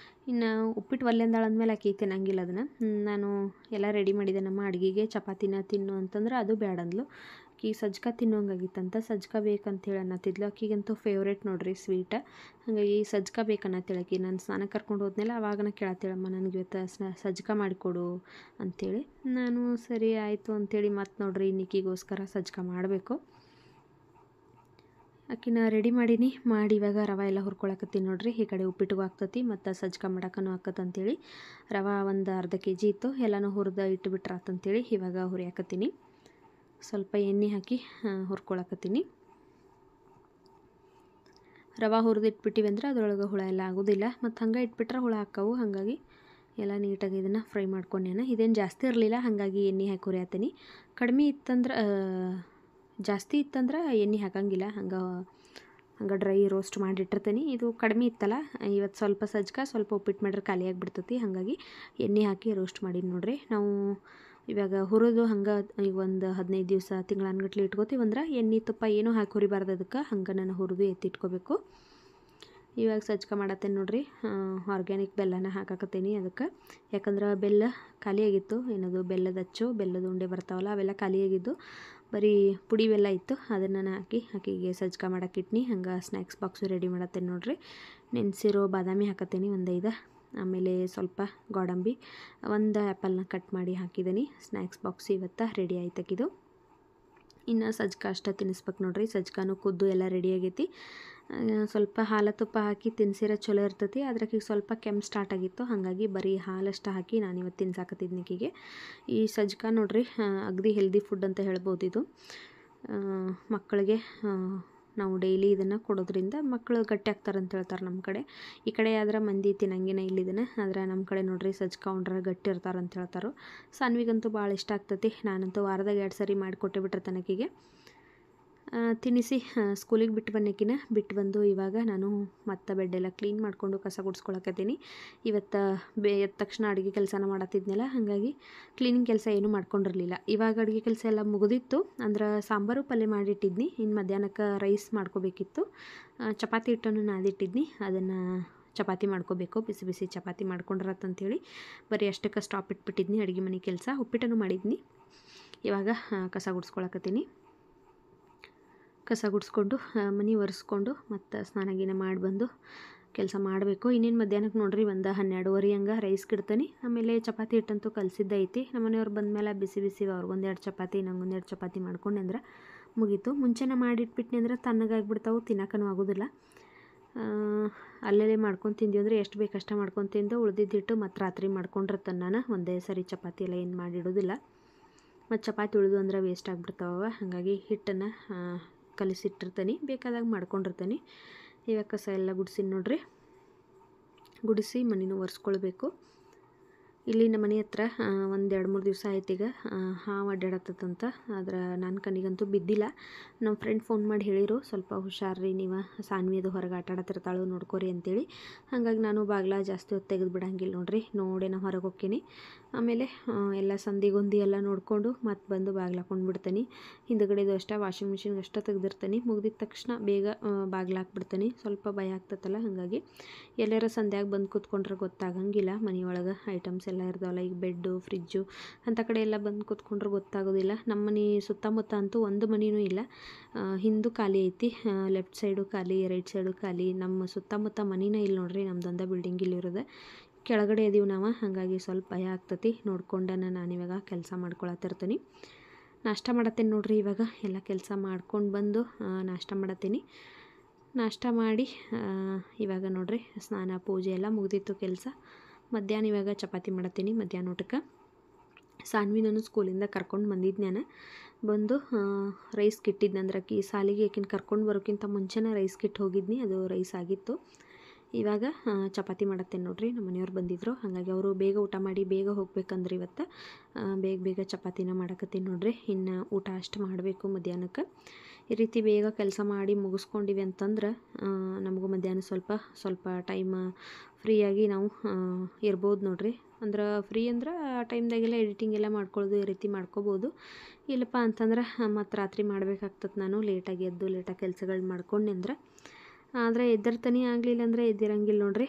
ಇನ್ನು ಉಪ್ಪಿಟ್ಟು ಒಲ್ಲೆ ಅಂದಾಳಂದ್ಮೇಲೆ ಆಕೆ ತಿನ್ನಂಗಿಲ್ಲ ಅದನ್ನು. ನಾನು ಎಲ್ಲ ರೆಡಿ ಮಾಡಿದೆ ನಮ್ಮ ಅಡುಗೆಗೆ. ಚಪಾತಿನ ತಿನ್ನು ಅಂತಂದ್ರೆ ಅದು ಬೇಡಂದ್ಲು. ಆಕೆ ಸಜ್ಜಕ ತಿನ್ನೋಂಗಾಗಿತ್ತಂತ. ಸಜ್ಜಕ ಬೇಕಂತೇಳಿ ಅನ್ನತ್ತಿದ್ಲು. ಆಕೆಗಂತೂ ಫೇವ್ರೇಟ್ ನೋಡ್ರಿ ಸ್ವೀಟ. ಹಾಗಾಗಿ ಸಜ್ಜಕ ಬೇಕನ್ನತ್ತೇಳಿ ಆಕೆ. ನಾನು ಸ್ನಾನ ಕರ್ಕೊಂಡು ಹೋದ್ಮೇಲೆ ಅವಾಗನ ಕೇಳತ್ತೇಳಮ್ಮ ನನಗೆ ಇವತ್ತು ಸಜ್ಜಕ ಮಾಡಿಕೊಡು ಅಂಥೇಳಿ. ನಾನು ಸರಿ ಆಯಿತು ಅಂಥೇಳಿ ಮತ್ತು ನೋಡ್ರಿ ಇನ್ನಿಕಿಗೋಸ್ಕರ ಸಜ್ಜಕ ಮಾಡಬೇಕು. ಆಕಿನ ರೆಡಿ ಮಾಡಿ ಇವಾಗ ರವೆ ಎಲ್ಲ ಹುರ್ಕೊಳಕತ್ತೀನಿ ನೋಡ್ರಿ. ಈ ಕಡೆ ಉಪ್ಪಿಟ್ಟಿಗೂ ಆಗ್ತತಿ ಮತ್ತು ಸಜ್ಜಕ ಮಾಡಕ್ಕೂ ಆಗ್ತದಂತೇಳಿ ರವೆ ಒಂದು ಅರ್ಧ kg ಇತ್ತು. ಎಲ್ಲನೂ ಹುರಿದು ಇಟ್ಟುಬಿಟ್ರಾತಂತೇಳಿ ಇವಾಗ ಹುರಿಯಾಕತ್ತೀನಿ. ಸ್ವಲ್ಪ ಎಣ್ಣೆ ಹಾಕಿ ಹುರ್ಕೊಳಕತ್ತೀನಿ. ರವೆ ಹುರಿದಿಟ್ಬಿಟ್ಟಿವಿ ಅಂದ್ರೆ ಅದರೊಳಗೆ ಹುಳ ಎಲ್ಲ ಆಗೋದಿಲ್ಲ. ಮತ್ತು ಹಂಗೆ ಇಟ್ಬಿಟ್ರೆ ಹುಳ ಹಾಕ್ಕವು. ಹಾಗಾಗಿ ಎಲ್ಲ ನೀಟಾಗಿ ಇದನ್ನು ಫ್ರೈ ಮಾಡ್ಕೊಂಡೇನೆ. ಇದೇನು ಜಾಸ್ತಿ ಇರಲಿಲ್ಲ, ಹಾಗಾಗಿ ಎಣ್ಣೆ ಹಾಕಿ ಹುರಿಯತ್ತೀನಿ. ಕಡಿಮೆ ಇತ್ತಂದ್ರೆ ಜಾಸ್ತಿ ಇತ್ತಂದ್ರೆ ಎಣ್ಣೆ ಹಾಕಂಗಿಲ್ಲ, ಹಂಗೆ ಡ್ರೈ ರೋಸ್ಟ್ ಮಾಡಿಟ್ಟಿರ್ತೀನಿ. ಇದು ಕಡಿಮೆ ಇತ್ತಲ್ಲ, ಇವತ್ತು ಸ್ವಲ್ಪ ಸಜ್ಕ ಸ್ವಲ್ಪ ಉಪ್ಪಿಟ್ಟು ಮಾಡ್ರೆ ಖಾಲಿ ಆಗಿಬಿಡ್ತೈತಿ. ಹಾಗಾಗಿ ಎಣ್ಣೆ ಹಾಕಿ ರೋಸ್ಟ್ ಮಾಡೀನಿ ನೋಡ್ರಿ. ನಾವು ಇವಾಗ ಹುರಿದು ಹಂಗೆ ಈಗ ಒಂದು 15 ದಿವಸ ತಿಂಗಳಾನ್ಗಟ್ಲೆ ಇಟ್ಕೋತೀವಂದ್ರೆ ಎಣ್ಣೆ ತುಪ್ಪ ಏನೂ ಹಾಕಿ ಹುರಿಬಾರ್ದು. ಅದಕ್ಕೆ ಹಂಗೆ ನಾನು ಹುರಿದು ಎತ್ತಿಟ್ಕೋಬೇಕು. ಇವಾಗ ಸಜ್ಕ ಮಾಡತ್ತೇನೆ ನೋಡ್ರಿ. ಆರ್ಗ್ಯಾನಿಕ್ ಬೆಲ್ಲನ ಹಾಕಾಕತ್ತೀನಿ ಅದಕ್ಕೆ. ಯಾಕಂದ್ರೆ ಬೆಲ್ಲ ಖಾಲಿಯಾಗಿತ್ತು. ಏನದು ಬೆಲ್ಲದ ಅಚ್ಚು, ಬೆಲ್ಲದ ಉಂಡೆ ಬರ್ತಾವಲ್ಲ ಅವೆಲ್ಲ ಖಾಲಿಯಾಗಿದ್ದು. ಬರೀ ಪುಡಿ ಬೆಲ್ಲ ಇತ್ತು, ಅದನ್ನು ನಾನು ಆಕಿಗೆ ಸಜ್ಕ ಮಾಡೋಕ್ಕಿಟ್ನಿ. ಹಂಗೆ ಸ್ನ್ಯಾಕ್ಸ್ ಬಾಕ್ಸು ರೆಡಿ ಮಾಡತ್ತೇನೆ ನೋಡ್ರಿ. ನೆನೆಸಿರೋ ಬಾದಾಮಿ ಹಾಕತ್ತೀನಿ ಒಂದು 5. ಆಮೇಲೆ ಸ್ವಲ್ಪ ಗೋಡಂಬಿ, ಒಂದು ಆ್ಯಪಲ್ನ ಕಟ್ ಮಾಡಿ ಹಾಕಿದ್ದೀನಿ. ಸ್ನ್ಯಾಕ್ಸ್ ಬಾಕ್ಸ್ ಇವತ್ತು ರೆಡಿ ಆಯ್ತಕ್ಕಿದು. ಇನ್ನು ಸಜ್ಕ ಅಷ್ಟೇ ತಿನ್ನಿಸ್ಬೇಕು ನೋಡ್ರಿ. ಸಜ್ಕಾನು ಕುದ್ದು ಎಲ್ಲ ರೆಡಿ ಆಗೈತಿ. ಸ್ವಲ್ಪ ಹಾಲು ತುಪ್ಪ ಹಾಕಿ ತಿನ್ಸಿರೋ ಚಲೋ ಇರ್ತೈತಿ. ಅದ್ರಾಕೀಗ ಸ್ವಲ್ಪ ಕೆಮ್ಮು ಸ್ಟಾರ್ಟ್ ಆಗಿತ್ತು, ಹಾಗಾಗಿ ಬರೀ ಹಾಲಷ್ಟು ಹಾಕಿ ನಾನು ಇವತ್ತು ತಿನ್ಸಾಕತ್ತಿದ್ನಿ ಆಕಿಗೆ. ಈ ಸಜ್ಕ ನೋಡ್ರಿ ಅಗದಿ ಹೆಲ್ದಿ ಫುಡ್ ಅಂತ ಹೇಳ್ಬೋದು. ಇದು ಮಕ್ಕಳಿಗೆ ನಾವು ಡೈಲಿ ಇದನ್ನು ಕೊಡೋದ್ರಿಂದ ಮಕ್ಕಳು ಗಟ್ಟಿ ಆಗ್ತಾರೆ ಅಂತ ಹೇಳ್ತಾರೆ ನಮ್ಮ ಕಡೆ. ಈ ಕಡೆ ಆದ್ರೆ ಮಂದಿ ತಿನ್ನಂಗಿನ ಇಲ್ಲಿ ಇದನ್ನು. ಆದ್ರೆ ನಮ್ಮ ಕಡೆ ನೋಡ್ರಿ ಸಜ್ಕ ಉಂಡ್ರೆ ಗಟ್ಟಿ ಇರ್ತಾರೆ ಅಂತ ಹೇಳ್ತಾರೆ. ಸಾನ್ವಿಗಂತೂ ಭಾಳ ಇಷ್ಟ ಆಗ್ತೈತಿ. ನಾನಂತೂ ವಾರದಾಗ 2 ಸರಿ ಮಾಡಿಕೊಟ್ಟೆ ಬಿಟ್ಟಿರ್ತಾನೆ ಆಕಿಗೆ. ತಿನ್ನಿಸಿ ಸ್ಕೂಲಿಗೆ ಬಿಟ್ಟು ಬನ್ನಕಿನ ಬಿಟ್ಟು ಬಂದು ಇವಾಗ ನಾನು ಮತ್ತೆ ಬೆಡ್ಡೆಲ್ಲ ಕ್ಲೀನ್ ಮಾಡಿಕೊಂಡು ಕಸ ಗುಡಿಸ್ಕೊಳಕತ್ತೀನಿ. ಇವತ್ತು ಎದ್ದ ತಕ್ಷಣ ಅಡುಗೆ ಕೆಲಸನ ಮಾಡತ್ತಿದ್ನಲ್ಲ, ಹಾಗಾಗಿ ಕ್ಲೀನಿಂಗ್ ಕೆಲಸ ಏನೂ ಮಾಡ್ಕೊಂಡಿರಲಿಲ್ಲ. ಇವಾಗ ಅಡುಗೆ ಕೆಲಸ ಎಲ್ಲ ಮುಗಿದಿತ್ತು. ಅಂದ್ರೆ ಸಾಂಬಾರು ಪಲ್ಯ ಮಾಡಿಟ್ಟಿದ್ನಿ. ಇನ್ನು ಮಧ್ಯಾಹ್ನಕ್ಕೆ ರೈಸ್ ಮಾಡ್ಕೋಬೇಕಿತ್ತು. ಚಪಾತಿ ಹಿಟ್ಟನ್ನು ನಾದಿಟ್ಟಿದ್ನಿ, ಅದನ್ನು ಚಪಾತಿ ಮಾಡ್ಕೋಬೇಕು. ಬಿಸಿ ಬಿಸಿ ಚಪಾತಿ ಮಾಡ್ಕೊಂಡ್ರತ್ತಂತೇಳಿ ಬರೀ ಅಷ್ಟಕ್ಕೆ ಸ್ಟಾಪ್ ಇಟ್ಬಿಟ್ಟಿದ್ನಿ ಅಡುಗೆ ಮನೆ ಕೆಲಸ. ಉಪ್ಪಿಟ್ಟನ್ನು ಮಾಡಿದ್ನಿ. ಇವಾಗ ಕಸ ಗುಡಿಸ್ಕೊಳಕತ್ತೀನಿ. ಕಸ ಗುಡಿಸ್ಕೊಂಡು ಮನೆ ಒರೆಸ್ಕೊಂಡು ಮತ್ತು ಸ್ನಾನ ಗೀನ ಮಾಡಿ ಬಂದು ಕೆಲಸ ಮಾಡಬೇಕು. ಇನ್ನೇನು ಮಧ್ಯಾಹ್ನಕ್ಕೆ ನೋಡ್ರಿ ಒಂದು 12:30 ಹಂಗೆ ರೈಸ್ ಇಡ್ತೀನಿ. ಆಮೇಲೆ ಚಪಾತಿ ಹಿಟ್ಟಂತೂ ಕಲಸಿದ್ದೈತಿ. ನಮ್ಮ ಮನೆಯವ್ರು ಬಂದಮೇಲೆ ಬಿಸಿ ಬಿಸಿ ಅವ್ರಿಗೊಂದೆರಡು ಚಪಾತಿ ನಂಗೊಂದೆರಡು ಚಪಾತಿ ಮಾಡ್ಕೊಂಡೆ ಅಂದ್ರೆ ಮುಗೀತು. ಮುಂಚೆನೇ ಮಾಡಿಟ್ಬಿಟ್ನಿ ಅಂದ್ರೆ ತಣ್ಣಗಾಗಿಬಿಡ್ತಾವೆ, ತಿನ್ನೋಕ್ಕೂ ಆಗೋದಿಲ್ಲ. ಅಲ್ಲೇ ಮಾಡ್ಕೊಂಡು ತಿಂದ್ವಿ ಅಂದರೆ ಎಷ್ಟು ಬೇಕು ಅಷ್ಟು ಮಾಡ್ಕೊಂಡು ತಿಂದು ಉಳಿದಿದ್ದಿಟ್ಟು ಮತ್ತು ರಾತ್ರಿ ಮಾಡ್ಕೊಂಡಿರ್ತಾನೆ ನಾನು. ಒಂದೇ ಸರಿ ಚಪಾತಿ ಎಲ್ಲ ಏನು ಮಾಡಿಡೋದಿಲ್ಲ. ಮತ್ತು ಚಪಾತಿ ಉಳಿದು ಅಂದ್ರೆ ವೇಸ್ಟ್ ಆಗಿಬಿಡ್ತಾವ. ಹಾಗಾಗಿ ಹಿಟ್ಟನ್ನು ಕಲಿಸಿಟ್ಟಿರ್ತೀನಿ, ಬೇಕಾದಾಗ ಮಾಡ್ಕೊಂಡಿರ್ತೀನಿ. ಇವಾಗ ಕಸ ಎಲ್ಲ ಗುಡಿಸಿನಿ ನೋಡ್ರಿ. ಗುಡಿಸಿ ಮನೆನೂ ಒರೆಸ್ಕೊಳ್ಬೇಕು. ಇಲ್ಲಿ ನಮ್ಮ ಮನೆ ಹತ್ರ ಒಂದು 2-3 ದಿವಸ ಆಯ್ತು ಈಗ ಹಾವು ಅಡ್ಡಾಡತ್ತಂತ. ಆದ್ರೆ ನನ್ನ ಕಣ್ಣಿಗಂತೂ ಬಿದ್ದಿಲ್ಲ. ನಮ್ಮ ಫ್ರೆಂಡ್ ಫೋನ್ ಮಾಡಿ ಹೇಳಿರು, ಸ್ವಲ್ಪ ಹುಷಾರ್ರಿ ನೀವು, ಸಾನ್ವಿ ಅದು ಹೊರಗೆ ಆಟಾಡತ್ತಿರ್ತಾಳು ನೋಡ್ಕೊರಿ ಅಂತೇಳಿ. ಹಾಗಾಗಿ ನಾನು ಬಾಗಿಲ ಜಾಸ್ತಿ ಹೊತ್ತು ತೆಗೆದು ಬಿಡಂಗಿಲ್ಲ ನೋಡ್ರಿ. ನೋಡೇ ನಾನು ಹೊರಗೆ ಹೋಗ್ತೀನಿ. ಆಮೇಲೆ ಎಲ್ಲ ಸಂದಿಗೊಂದಿ ಎಲ್ಲ ನೋಡಿಕೊಂಡು ಮತ್ತೆ ಬಂದು ಬಾಗಿಲು ಹಾಕೊಂಡು ಬಿಡ್ತೀನಿ. ಹಿಂದುಗಡೆದು ಅಷ್ಟೇ ವಾಷಿಂಗ್ ಮಿಷಿನ್ಗೆ ಅಷ್ಟೇ ತೆಗೆದಿರ್ತೀನಿ. ಮುಗಿದಿದ ತಕ್ಷಣ ಬೇಗ ಬಾಗಿಲು ಹಾಕ್ಬಿಡ್ತೀನಿ. ಸ್ವಲ್ಪ ಭಯ ಆಗ್ತತ್ತಲ್ಲ, ಹಾಗಾಗಿ ಎಲ್ಲಾರ ಸಂಧ್ಯಾಗ ಬಂದು ಕೂತ್ಕೊಂಡ್ರೆ ಗೊತ್ತಾಗಂಗಿಲ್ಲ. ಮನೆಯೊಳಗೆ ಐಟಮ್ಸ್ ಎಲ್ಲ ಇರ್ತಾವಲ್ಲ, ಈಗ ಬೆಡ್ಡು, ಫ್ರಿಜ್ಜು ಅಂಥ ಕಡೆ ಎಲ್ಲ ಬಂದು ಕೂತ್ಕೊಂಡ್ರೆ ಗೊತ್ತಾಗೋದಿಲ್ಲ. ನಮ್ಮ ಮನೆ ಸುತ್ತಮುತ್ತ ಅಂತೂ ಒಂದು ಮನೆಯೂ ಇಲ್ಲ. ಹಿಂದೂ ಖಾಲಿ ಐತಿ, ಲೆಫ್ಟ್ ಸೈಡು ಖಾಲಿ, ರೈಟ್ ಸೈಡು ಖಾಲಿ. ನಮ್ಮ ಸುತ್ತಮುತ್ತ ಮನೆನೇ ಇಲ್ಲ ನೋಡ್ರಿ. ನಮ್ಮದೊಂದು ಬಿಲ್ಡಿಂಗ್ ಇಲ್ಲಿರೋದು, ಕೆಳಗಡೆ ಇದೀವಿ ನಾವು. ಹಾಗಾಗಿ ಸ್ವಲ್ಪ ಭಯ ಆಗ್ತತಿ. ನೋಡ್ಕೊಂಡನ ನಾನಿವಾಗ ಕೆಲಸ ಮಾಡ್ಕೊಳತ್ತಿರ್ತೀನಿ. ನಾಷ್ಟ ಮಾಡತ್ತೇನೆ ನೋಡ್ರಿ. ಇವಾಗ ಎಲ್ಲ ಕೆಲಸ ಮಾಡ್ಕೊಂಡು ಬಂದು ನಾಷ್ಟ ಮಾಡತ್ತೀನಿ. ನಾಷ್ಟ ಮಾಡಿ ಇವಾಗ ನೋಡ್ರಿ ಸ್ನಾನ ಪೂಜೆ ಎಲ್ಲ ಮುಗಿದಿತ್ತು ಕೆಲಸ. ಮಧ್ಯಾಹ್ನ ಇವಾಗ ಚಪಾತಿ ಮಾಡತ್ತೀನಿ ಮಧ್ಯಾಹ್ನ ಊಟಕ್ಕೆ. ಸಾನ್ವಿ ನಾನು ಸ್ಕೂಲಿಂದ ಕರ್ಕೊಂಡು ಬಂದಿದ್ದು ನಾನು ಬಂದು ರೈಸ್ ಕಿಟ್ಟಿದ್ನಂದ್ರೆ ಈ ಸಾಲಿಗೆ ಆಕಿನ ಕರ್ಕೊಂಡು ಬರೋಕ್ಕಿಂತ ಮುಂಚೆನೇ ರೈಸ್ ಕಿಟ್ಟು ಹೋಗಿದ್ನಿ. ಅದು ರೈಸ್ ಆಗಿತ್ತು. ಇವಾಗ ಚಪಾತಿ ಮಾಡತ್ತೇನೆ ನೋಡ್ರಿ. ನಮ್ಮ ಮನೆಯವ್ರು ಬಂದಿದ್ದರು, ಹಾಗಾಗಿ ಅವರು ಬೇಗ ಊಟ ಮಾಡಿ ಬೇಗ ಹೋಗ್ಬೇಕಂದ್ರೆ ಇವತ್ತು ಬೇಗ ಚಪಾತಿನ ಮಾಡಕತ್ತೀನಿ ನೋಡ್ರಿ. ಇನ್ನು ಊಟ ಅಷ್ಟು ಮಾಡಬೇಕು ಮಧ್ಯಾಹ್ನಕ್ಕೆ. ಈ ರೀತಿ ಬೇಗ ಕೆಲಸ ಮಾಡಿ ಮುಗಿಸ್ಕೊಂಡಿವಿ ಅಂತಂದ್ರೆ ನಮಗೂ ಮಧ್ಯಾಹ್ನ ಸ್ವಲ್ಪ ಟೈಮ್ ಫ್ರೀಯಾಗಿ ನಾವು ಇರ್ಬೋದು ನೋಡ್ರಿ. ಅಂದ್ರೆ ಫ್ರೀ ಅಂದ್ರೆ ಆ ಟೈಮ್ದಾಗೆಲ್ಲ ಎಡಿಟಿಂಗ್ ಎಲ್ಲ ಮಾಡ್ಕೊಳ್ಳೋದು ಈ ರೀತಿ ಮಾಡ್ಕೋಬೋದು. ಇಲ್ಲಪ್ಪ ಅಂತಂದ್ರೆ ಮತ್ತು ರಾತ್ರಿ ಮಾಡ್ಬೇಕಾಗ್ತದೆ. ನಾನು ಲೇಟಾಗಿ ಎದ್ದು ಲೇಟಾಗಿ ಕೆಲಸಗಳು ಮಾಡ್ಕೊಂಡೆ ಅಂದ್ರೆ. ಆದರೆ ಎದ್ದಿರ್ತಾನೆ, ಆಗಲಿಲ್ಲ ಅಂದರೆ ಎದ್ದಿರಂಗಿಲ್ಲ ನೋಡ್ರಿ.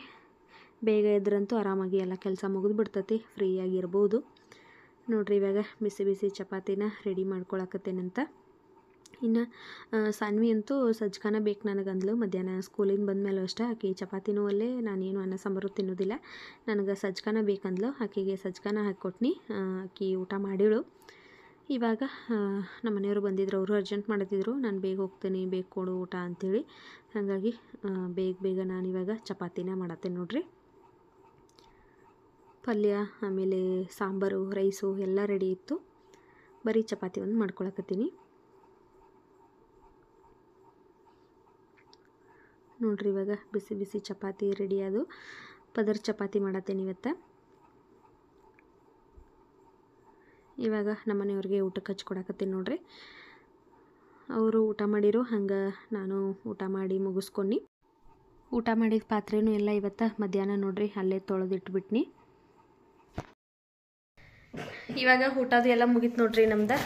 ಬೇಗ ಎದ್ರಂತೂ ಆರಾಮಾಗಿ ಎಲ್ಲ ಕೆಲಸ ಮುಗಿದು ಬಿಡ್ತೈತಿ, ಫ್ರೀಯಾಗಿ ಇರ್ಬೋದು ನೋಡ್ರಿ. ಇವಾಗ ಬಿಸಿ ಬಿಸಿ ಚಪಾತಿನ ರೆಡಿ ಮಾಡ್ಕೊಳಕತ್ತೇನಂತ. ಇನ್ನು ಸಾನ್ವಿ ಅಂತೂ ಸಜ್ಕಾನ ಬೇಕು ನನಗಂದ್ಲು. ಮಧ್ಯಾಹ್ನ ಸ್ಕೂಲಿಂದ ಬಂದಮೇಲೂ ಅಷ್ಟೇ ಆಕೆ ಚಪಾತಿನೂ ಅಲ್ಲೇ, ನಾನೇನು ಅನ್ನ ಸಾಂಬಾರು ತಿನ್ನೋದಿಲ್ಲ, ನನಗೆ ಸಜ್ಕಾನ ಬೇಕಂದ್ಲು. ಆಕೆಗೆ ಸಜ್ಕಾನ ಹಾಕ್ಕೊಟ್ನಿ. ಆಕೆ ಊಟ ಮಾಡಿಳು. ಇವಾಗ ನಮ್ಮ ಮನೆಯವರು ಬಂದಿದ್ರು, ಅವರು ಅರ್ಜೆಂಟ್ ಮಾಡ್ತಿದ್ರು, ನಾನು ಬೇಗ ಹೋಗ್ತೀನಿ, ಬೇಗ ಕೊಡು ಊಟ ಅಂಥೇಳಿ. ಹಾಗಾಗಿ ಬೇಗ ನಾನಿವಾಗ ಚಪಾತಿನ ಮಾಡತ್ತೇನೆ ನೋಡ್ರಿ. ಪಲ್ಯ ಆಮೇಲೆ ಸಾಂಬಾರು ರೈಸು ಎಲ್ಲ ರೆಡಿ ಇತ್ತು. ಬರೀ ಚಪಾತಿ ಒಂದು ಮಾಡ್ಕೊಳಕತ್ತೀನಿ. ನೋಡ್ರಿ ಇವಾಗ ಬಿಸಿ ಬಿಸಿ ಚಪಾತಿ ರೆಡಿ ಅದು ಪದರ ಚಪಾತಿ ಮಾಡತ್ತೇನೆ ಇವತ್ತು. ಇವಾಗ ನಮ್ಮ ಮನೆಯವ್ರಿಗೆ ಊಟಕ್ಕೆ ಹಚ್ಕೊಡಕತ್ತೀನಿ ನೋಡ್ರಿ. ಅವರು ಊಟ ಮಾಡಿರೋ ಹಂಗೆ ನಾನು ಊಟ ಮಾಡಿ ಮುಗಿಸ್ಕೊಂಡು ಊಟ ಮಾಡಿದ ಪಾತ್ರೆನೂ ಎಲ್ಲ ಇವತ್ತು ಮಧ್ಯಾಹ್ನ ನೋಡ್ರಿ ಅಲ್ಲೇ ತೊಳೆದಿಟ್ಬಿಟ್ನಿ. ಇವಾಗ ಊಟದು ಎಲ್ಲ ಮುಗೀತು ನೋಡ್ರಿ. ನಮ್ದು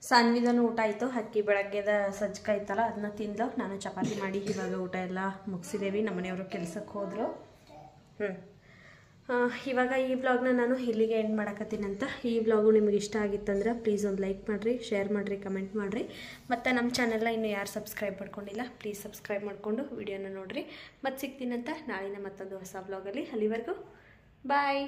ಸಾನ್ವಿದನು ಊಟ ಆಯಿತು. ಅಕ್ಕಿ ಬೆಳಗ್ಗೆದ ಸಜ್ಜಕ ಐತಲ್ಲ ಅದನ್ನ ತಿಂದ್ಲು. ನಾನು ಚಪಾತಿ ಮಾಡಿ ಇವಾಗ ಊಟ ಎಲ್ಲ ಮುಗಿಸಿದ್ದೇವೆ. ನಮ್ಮ ಮನೆಯವರು ಕೆಲಸಕ್ಕೆ ಹೋದರು. ಇವಾಗ ಈ ವ್ಲಾಗ್ನ ನಾನು ಇಲ್ಲಿಗೆ ಎಂಡ್ ಮಾಡಕತ್ತೀನಂತ. ಈ ವ್ಲಾಗು ನಿಮಗೆ ಇಷ್ಟ ಆಗಿತ್ತಂದ್ರೆ ಪ್ಲೀಸ್ ಒಂದು ಲೈಕ್ ಮಾಡಿರಿ, ಶೇರ್ ಮಾಡಿರಿ, ಕಮೆಂಟ್ ಮಾಡಿರಿ. ಮತ್ತು ನಮ್ಮ ಚಾನಲ್ನ ಇನ್ನೂ ಯಾರು ಸಬ್ಸ್ಕ್ರೈಬ್ ಮಾಡ್ಕೊಂಡಿಲ್ಲ ಪ್ಲೀಸ್ ಸಬ್ಸ್ಕ್ರೈಬ್ ಮಾಡಿಕೊಂಡು ವಿಡಿಯೋನ ನೋಡಿರಿ. ಮತ್ತೆ ಸಿಗ್ತೀನಂತ ನಾಳಿನ ಮತ್ತೊಂದು ಹೊಸ ವ್ಲಾಗಲ್ಲಿ. ಅಲ್ಲಿವರೆಗೂ ಬಾಯ್.